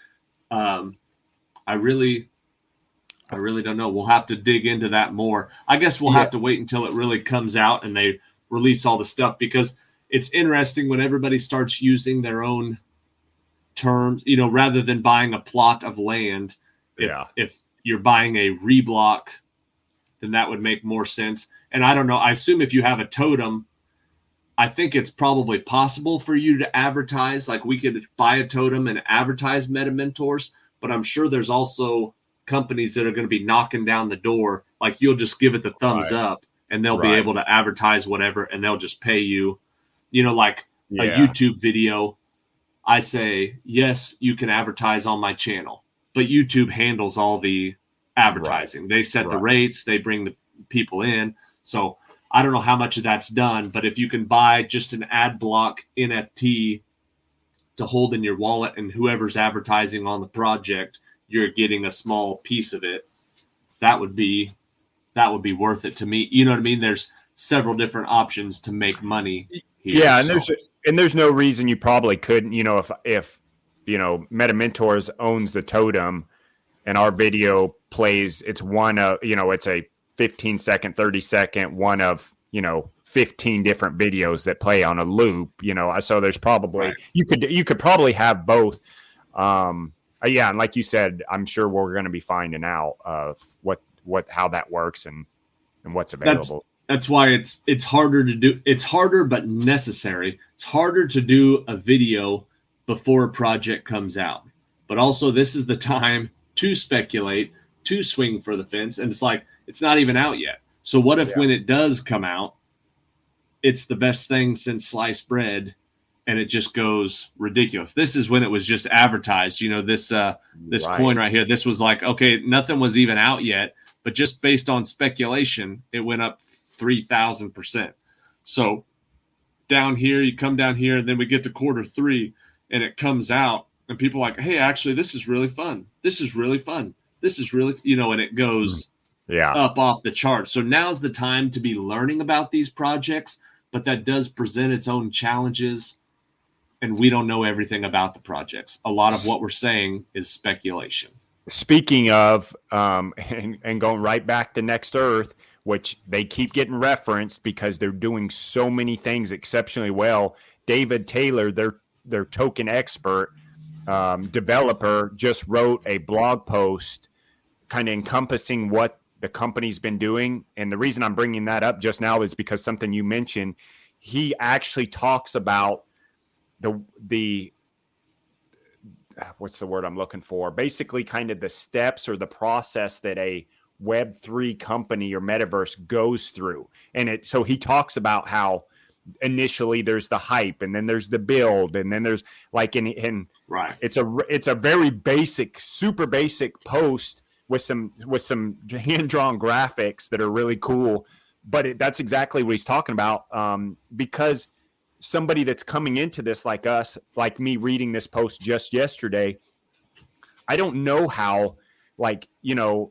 I really don't know. We'll have to dig into that more. I guess we'll have to wait until it really comes out and they release all the stuff, because it's interesting when everybody starts using their own terms, rather than buying a plot of land. If you're buying a reblock, then that would make more sense. And I don't know. I assume if you have a totem, I think it's probably possible for you to advertise. Like, we could buy a totem and advertise MetaMentors, but I'm sure there's also companies that are going to be knocking down the door. Like, you'll just give it the thumbs up and they'll be able to advertise whatever, and they'll just pay you, like a YouTube video. I say, yes, you can advertise on my channel, but YouTube handles all the advertising. They set the rates, they bring the people in. So I don't know how much of that's done, but if you can buy just an ad block NFT to hold in your wallet, and whoever's advertising on the project, you're getting a small piece of it, that would be worth it to me. You know what I mean? There's several different options to make money here. Yeah, and there's no reason you probably couldn't, if MetaMentors owns the totem and our video plays, it's one of, it's a 15-second, 30-second, one of, 15 different videos that play on a loop, so there's probably, you could probably have both. And like you said, I'm sure we're going to be finding out of how that works and what's available. That's why it's harder to do. It's harder, but necessary. It's harder to do a video before a project comes out, but also this is the time to speculate, to swing for the fence. And it's like, it's not even out yet. So what if when it does come out, it's the best thing since sliced bread, and it just goes ridiculous? This is when it was just advertised, this coin right here. This was like, okay, nothing was even out yet, but just based on speculation, it went up 3,000%. So down here, you come down here, and then we get to Q3 and it comes out, and people are like, hey, actually, this is really fun. This is really fun. This is really, and it goes up off the charts. So now's the time to be learning about these projects, but that does present its own challenges, and we don't know everything about the projects. A lot of what we're saying is speculation. Speaking of, and going right back to Next Earth, which they keep getting referenced because they're doing so many things exceptionally well. David Taylor, their token expert, developer, just wrote a blog post kind of encompassing what the company's been doing. And the reason I'm bringing that up just now is because something you mentioned. He actually talks about the what's the word I'm looking for? Basically kind of the steps or the process that a Web3 company or metaverse goes through. And so he talks about how initially there's the hype, and then there's the build, and then there's like, it's a very basic, super basic post with some hand-drawn graphics that are really cool. But that's exactly what he's talking about. Because somebody that's coming into this like us, like me reading this post just yesterday, I don't know how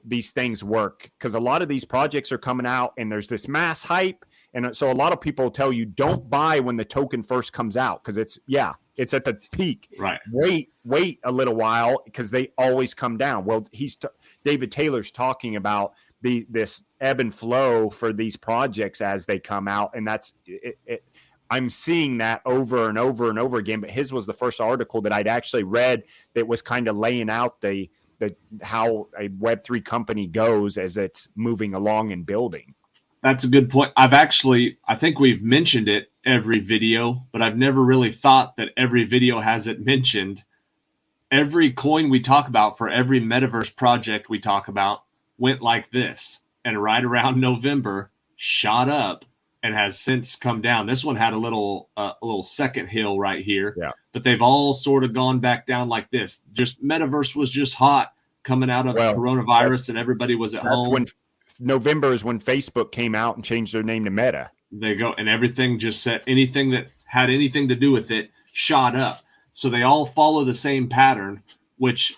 these things work, because a lot of these projects are coming out and there's this mass hype. And so a lot of people tell you, don't buy when the token first comes out, because it's at the peak. Right. Wait a little while, because they always come down. Well, David Taylor's talking about this ebb and flow for these projects as they come out. And that's it. I'm seeing that over and over and over again. But his was the first article that I'd actually read that was kind of laying out how a Web3 company goes as it's moving along and building. That's a good point. I think we've mentioned it every video, but I've never really thought that every video has it mentioned. Every coin we talk about for every metaverse project we talk about went like this, and right around November shot up and has since come down. This one had a little second hill right here, but they've all sort of gone back down like this. Just metaverse was just hot coming out of coronavirus, and everybody was at home. When November is when Facebook came out and changed their name to Meta. They go, and everything just said anything that had anything to do with it shot up. So they all follow the same pattern, which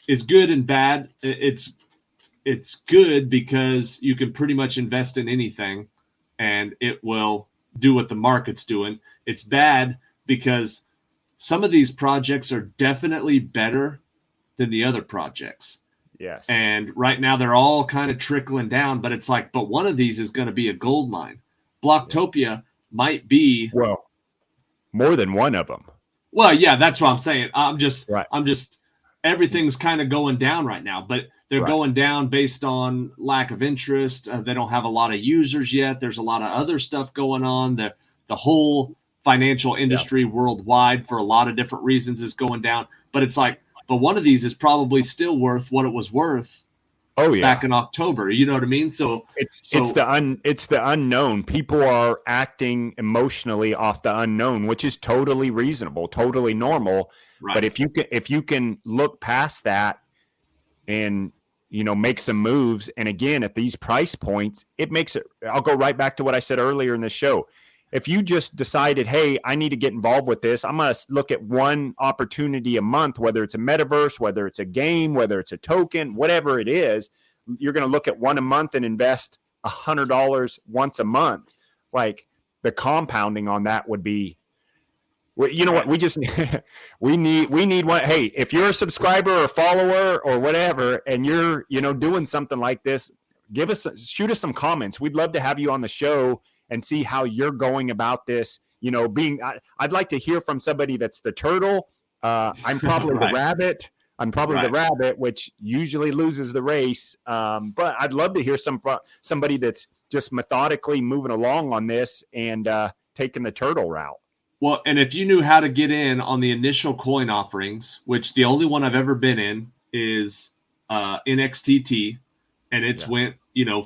is good and bad. It's it's good because you can pretty much invest in anything and it will do what the market's doing. It's bad because some of these projects are definitely better than the other projects. Yes. And right now they're all kind of trickling down, but it's like, but one of these is going to be a gold mine. Bloktopia might be. Well, more than one of them. Well, yeah, that's what I'm saying. I'm just, right. Everything's kind of going down right now, but they're going down based on lack of interest. They don't have a lot of users yet. There's a lot of other stuff going on. The whole financial industry worldwide, for a lot of different reasons, is going down. But it's like, but one of these is probably still worth what it was worth. Back in October, you know what I mean? So it's the unknown. People are acting emotionally off the unknown, which is totally reasonable, totally normal. Right. But if you can look past that and make some moves, and again at these price points, it makes it. I'll go right back to what I said earlier in the show. If you just decided, hey, I need to get involved with this, I'm going to look at one opportunity a month, whether it's a metaverse, whether it's a game, whether it's a token, whatever it is, you're going to look at one a month and invest $100 once a month. Like, the compounding on that would be, what we just we need one. Hey, if you're a subscriber or follower or whatever, and you're doing something like this, shoot us some comments. We'd love to have you on the show and see how you're going about this. I'd like to hear from somebody that's the turtle. I'm probably the rabbit. I'm probably the rabbit, which usually loses the race. But I'd love to hear somebody that's just methodically moving along on this and taking the turtle route. Well, and if you knew how to get in on the initial coin offerings, which the only one I've ever been in is NXTT, and it's went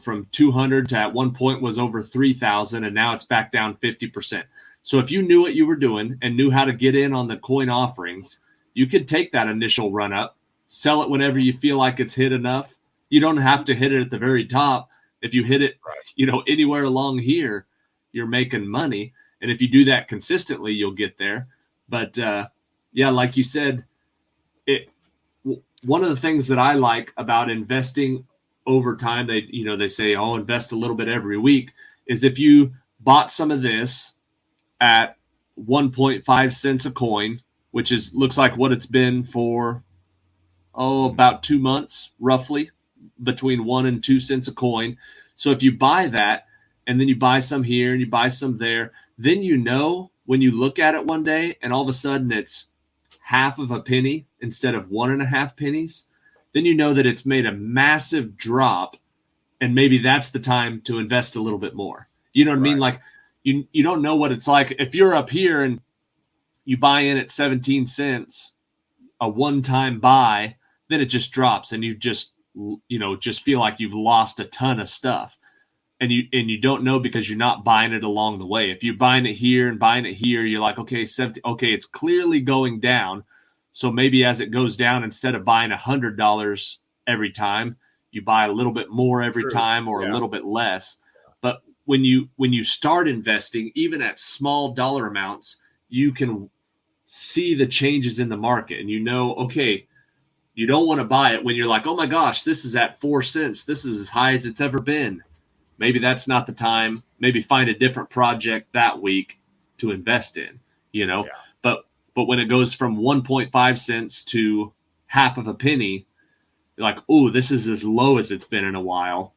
from 200 to at one point was over 3,000, and now it's back down 50%. So if you knew what you were doing and knew how to get in on the coin offerings, you could take that initial run up, sell it whenever you feel like it's hit enough. You don't have to hit it at the very top. If you hit it, anywhere along here, you're making money. And if you do that consistently, you'll get there. But like you said, one of the things that I like about investing over time, they say, oh, invest a little bit every week, is if you bought some of this at 1.5 cents a coin, which looks like what it's been for, about 2 months, roughly, between 1 and 2 cents a coin. So if you buy that, and then you buy some here and you buy some there, then when you look at it one day and all of a sudden it's half of a penny instead of 1.5 pennies, then you know that it's made a massive drop, and maybe that's the time to invest a little bit more. You know what I mean? Like, you don't know what it's like. If you're up here and you buy in at 17 cents, a one-time buy, then it just drops and you just feel like you've lost a ton of stuff. And you don't know because you're not buying it along the way. If you're buying it here and buying it here, you're like, okay, it's clearly going down. So maybe as it goes down, instead of buying $100 every time, you buy a little bit more every time, or a little bit less. But when you start investing, even at small dollar amounts, you can see the changes in the market, and okay, you don't want to buy it when you're like, oh my gosh, this is at 4 cents. This is as high as it's ever been. Maybe that's not the time. Maybe find a different project that week to invest in, But when it goes from 1.5 cents to half of a penny, you're like, oh, this is as low as it's been in a while.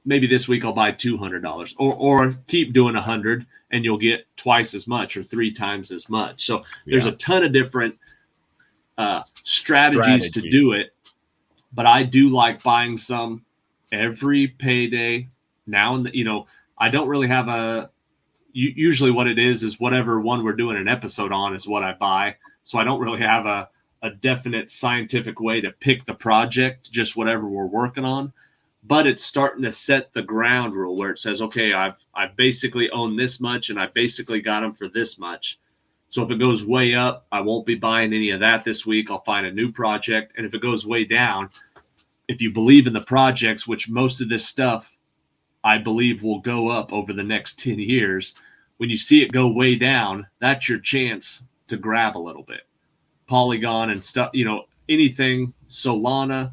Maybe this week I'll buy $200, or keep doing 100 and you'll get twice as much or 3 times as much. So there's a ton of different strategies to do it. But I do like buying some every payday. Now, I don't really have usually what it is whatever one we're doing an episode on is what I buy. So I don't really have a definite scientific way to pick the project, just whatever we're working on. But it's starting to set the ground rule where it says, okay, I basically own this much and I basically got them for this much. So if it goes way up, I won't be buying any of that this week. I'll find a new project. And if it goes way down, if you believe in the projects, which most of this stuff I believe will go up over the next 10 years, when you see it go way down, that's your chance to grab a little bit. Polygon and stuff, anything, Solana,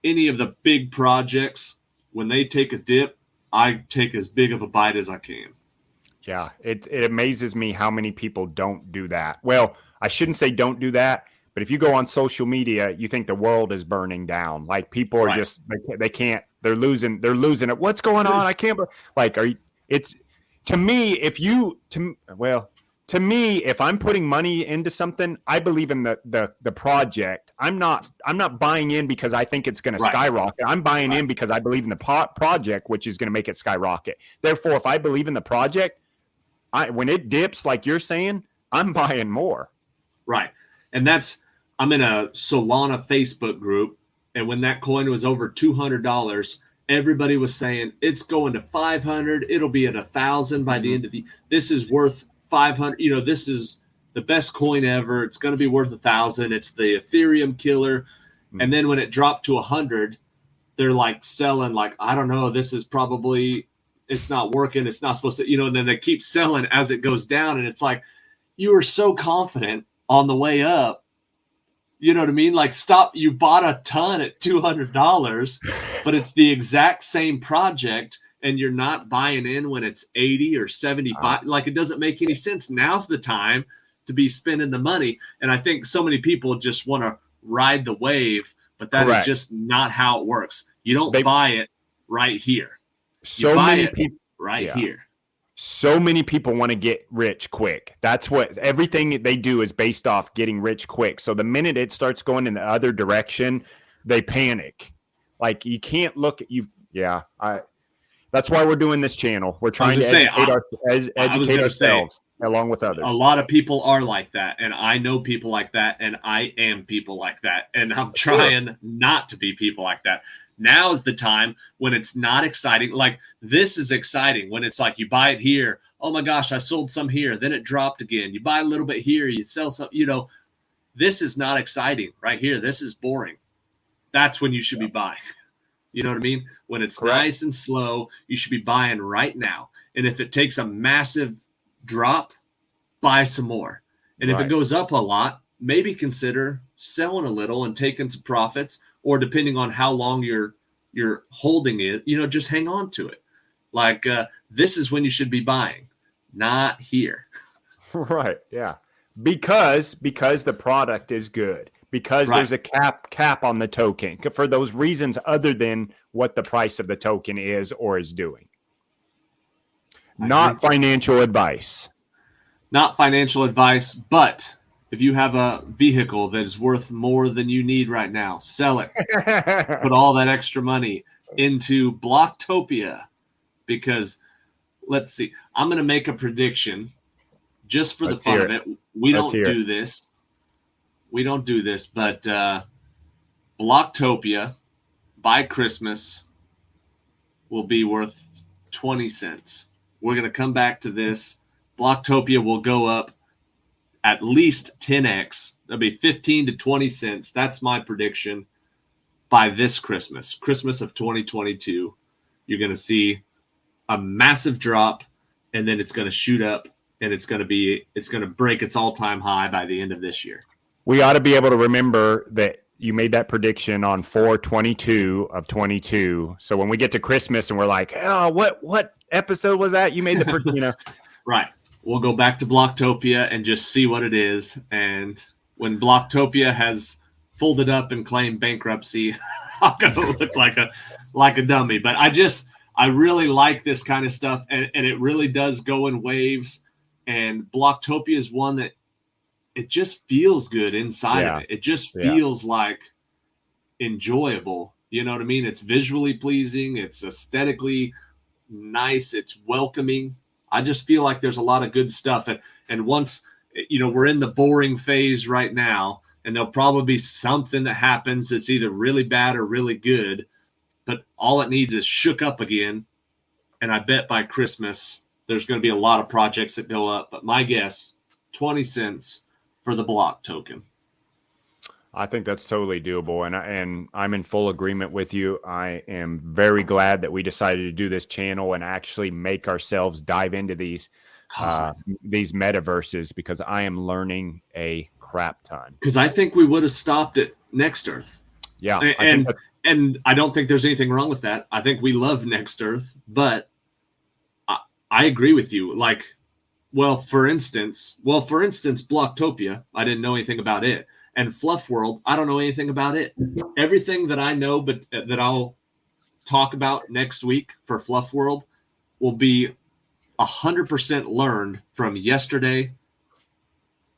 any of the big projects, when they take a dip, I take as big of a bite as I can. Yeah, it amazes me how many people don't do that. Well, I shouldn't say don't do that, but if you go on social media, you think the world is burning down. Like people are just they can't. They're losing it. What's going on? I can't. Like, it's to me. To me, if I'm putting money into something, I believe in the project. I'm not buying in because I think it's going to skyrocket. I'm buying in because I believe in the project, which is going to make it skyrocket. Therefore, if I believe in the project, when it dips, like you're saying, I'm buying more. Right. And I'm in a Solana Facebook group. And when that coin was over $200, everybody was saying it's going to 500. It'll be at 1,000 by the end of this is worth 500. This is the best coin ever. It's going to be worth 1,000. It's the Ethereum killer. And then when it dropped to 100, they're like selling, like, I don't know, this is probably, it's not working. It's not supposed to, and then they keep selling as it goes down. And it's like, you were so confident on the way up. You know what I mean? Like, stop. You bought a ton at $200, but it's the exact same project, and you're not buying in when it's 80 or 75. Like, it doesn't make any sense. Now's the time to be spending the money. And I think so many people just want to ride the wave, but that is just not how it works. You don't buy it right here. So many people here. So many people want to get rich quick. That's what everything they do is based off getting rich quick. So the minute it starts going in the other direction, they panic. Like, you can't look at you. Yeah. That's why we're doing this channel. We're trying to educate ourselves along with others. A lot of people are like that. And I know people like that. And I am people like that. And I'm trying not to be people like that. Now is the time when it's not exciting. Like, this is exciting when it's like you buy it here. Oh my gosh, I sold some here. Then it dropped again. You buy a little bit here. You sell some, this is not exciting right here. This is boring. That's when you should be buying. You know what I mean? When it's nice and slow, you should be buying right now. And if it takes a massive drop, buy some more. And if it goes up a lot, maybe consider selling a little and taking some profits. Or depending on how long you're holding it, just hang on to it. Like, this is when you should be buying, not here. Right. Yeah. Because the product is good. Because there's a cap on the token for those reasons other than what the price of the token is or is doing. Not financial advice. Not financial advice, but if you have a vehicle that is worth more than you need right now, sell it. Put all that extra money into Bloktopia, because let's see. I'm going to make a prediction just for the fun of it. We don't do this. We don't do this, but Bloktopia by Christmas will be worth 20 cents. We're going to come back to this. Bloktopia will go up at least 10x. That'll be 15 to 20 cents. That's my prediction. By this Christmas of 2022, you're going to see a massive drop, and then it's going to shoot up, and it's going to break its all-time high by the end of this year. We ought to be able to remember that you made that prediction on 4/22 of 22. So when we get to Christmas and we're like, oh, what episode was that? You made the Right. We'll go back to Bloktopia and just see what it is. And when Bloktopia has folded up and claimed bankruptcy, I'll go look like a dummy. But I really like this kind of stuff, and it really does go in waves. And Bloktopia is one that it just feels good inside of it. It just feels like enjoyable. You know what I mean? It's visually pleasing. It's aesthetically nice. It's welcoming. I just feel like there's a lot of good stuff. And once, we're in the boring phase right now, and there'll probably be something that happens that's either really bad or really good, but all it needs is shook up again. And I bet by Christmas, there's going to be a lot of projects that go up. But my guess, 20 cents for the Blok token. I think that's totally doable, and I'm in full agreement with you. I am very glad that we decided to do this channel and actually make ourselves dive into these metaverses, because I am learning a crap ton. Because I think we would have stopped at Next Earth. Yeah, and And I don't think there's anything wrong with that. I think we love Next Earth, but I agree with you. Like, for instance, Bloktopia, I didn't know anything about it. And Fluff World, I don't know anything about it. Everything that I know, but that I'll talk about next week for Fluff World will be 100% learned from yesterday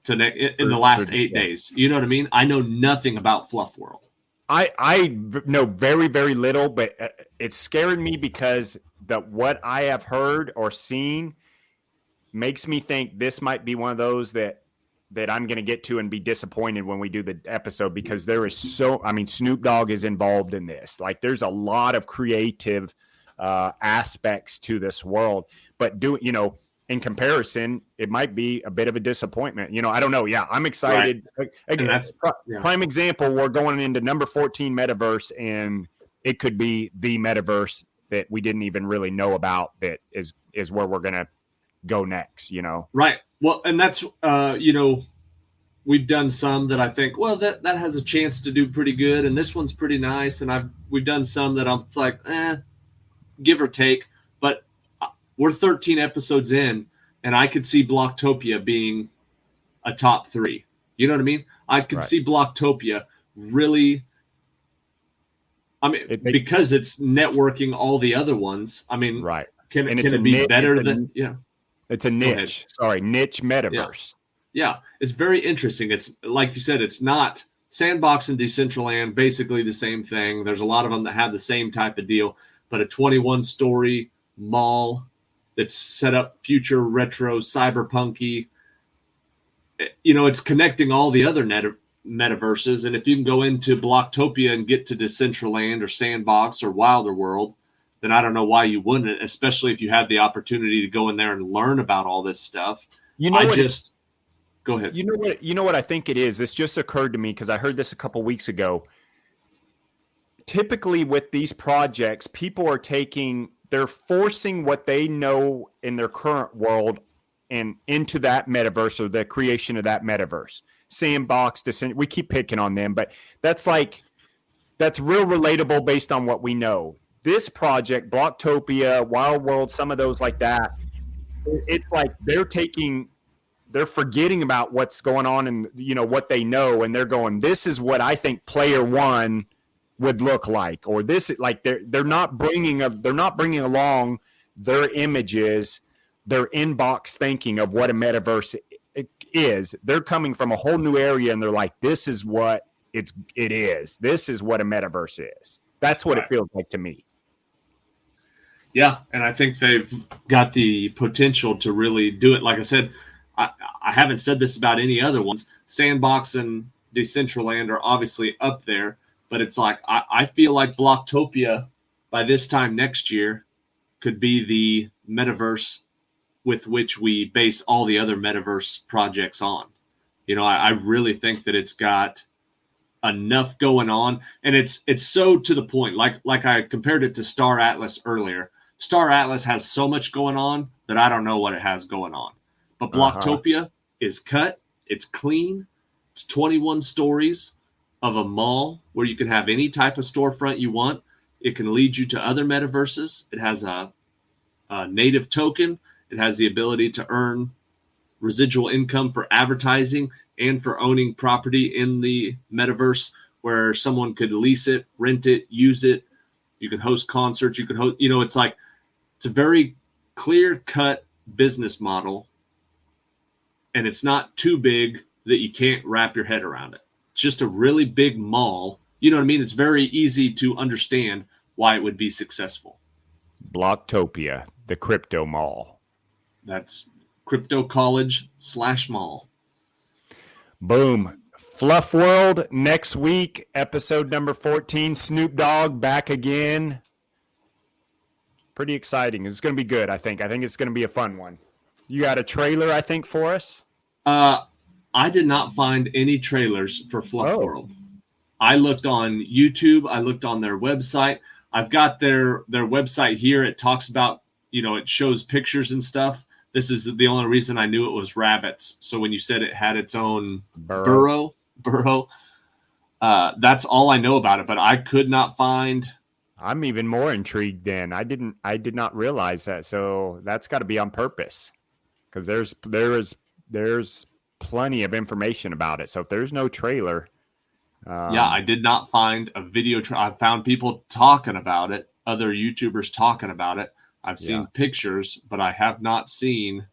to in the last 8 days. You know what I mean? I know nothing about Fluff World. I know very, very little, but it scared me because what I have heard or seen makes me think this might be one of those that I'm going to get to and be disappointed when we do the episode, because there is Snoop Dogg is involved in this. Like, there's a lot of creative aspects to this world, but in comparison, it might be a bit of a disappointment. I don't know. Yeah, I'm excited. Right. Again, prime example, we're going into number 14 Metaverse, and it could be the Metaverse that we didn't even really know about that is where we're going to go next, Right. Well, and that's, we've done some that I think, that has a chance to do pretty good. And this one's pretty nice. And we've done some that I'm like, give or take, but we're 13 episodes in, and I could see Bloktopia being a top 3. You know what I mean? I could see Bloktopia really, because it's networking all the other ones. I mean, right. Can it be better than, It's a niche. Niche Metaverse. Yeah, it's very interesting. It's like you said, it's not Sandbox and Decentraland, basically the same thing. There's a lot of them that have the same type of deal, but a 21-story mall that's set up future retro cyberpunky. It's connecting all the other metaverses. And if you can go into Bloktopia and get to Decentraland or Sandbox or Wilder World, then I don't know why you wouldn't, especially if you had the opportunity to go in there and learn about all this stuff. Go ahead. You know what I think it is? This just occurred to me because I heard this a couple weeks ago. Typically with these projects, people are they're forcing what they know in their current world and into that metaverse, or the creation of that metaverse. Sandbox, we keep picking on them, but that's real relatable based on what we know. This project, Bloktopia, Wild World, some of those like that, it's like they're forgetting about what's going on and what they know, and they're going, this is what I think player one would look like, or this, like they're not bringing along their images, their inbox thinking of what a metaverse is. They're coming from a whole new area, and they're like, this is what it is. This is what a metaverse is. That's what it feels like to me. Yeah, and I think they've got the potential to really do it. Like I said, I haven't said this about any other ones. Sandbox and Decentraland are obviously up there, but it's like I feel like Bloktopia by this time next year could be the metaverse with which we base all the other metaverse projects on. I really think that it's got enough going on, and it's so to the point. Like I compared it to Star Atlas earlier. Star Atlas has so much going on that I don't know what it has going on. But Bloktopia is cut. It's clean. It's 21 stories of a mall where you can have any type of storefront you want. It can lead you to other metaverses. It has a native token. It has the ability to earn residual income for advertising and for owning property in the metaverse, where someone could lease it, rent it, use it. You can host concerts. You can host, it's a very clear-cut business model, and it's not too big that you can't wrap your head around it. It's just a really big mall. You know what I mean? It's very easy to understand why it would be successful. Bloktopia, the crypto mall. That's crypto college/mall. Boom. Fluff World next week, episode number 14. Snoop Dogg back again. Pretty exciting. It's going to be good, I think. I think it's going to be a fun one. You got a trailer, I think, for us? I did not find any trailers for Fluff World. I looked on YouTube. I looked on their website. I've got their website here. It talks about, it shows pictures and stuff. This is the only reason I knew it was rabbits. So when you said it had its own burrow, That's all I know about it, but I could not find. I'm even more intrigued then. I did not realize that. So that's got to be on purpose, because there's plenty of information about it. So if there's no trailer, I did not find a video. I found people talking about it, other YouTubers talking about it. I've seen pictures, but I have not seen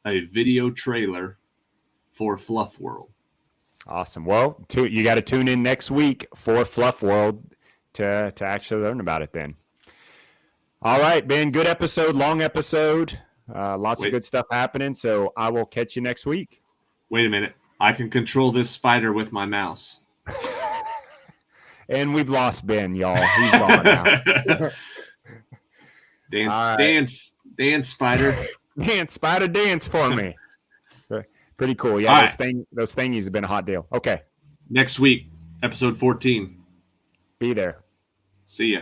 a video trailer for Fluff World. Awesome. Well, you got to tune in next week for Fluff World to actually learn about it then. All right, Ben, good episode, long episode. Lots of good stuff happening. So I will catch you next week. Wait a minute. I can control this spider with my mouse. And we've lost Ben, y'all. He's gone now. Dance, spider. Dance, spider, dance for me. Pretty cool. Yeah, those thingies have been a hot deal. Okay. Next week, episode 14. Be there. See ya.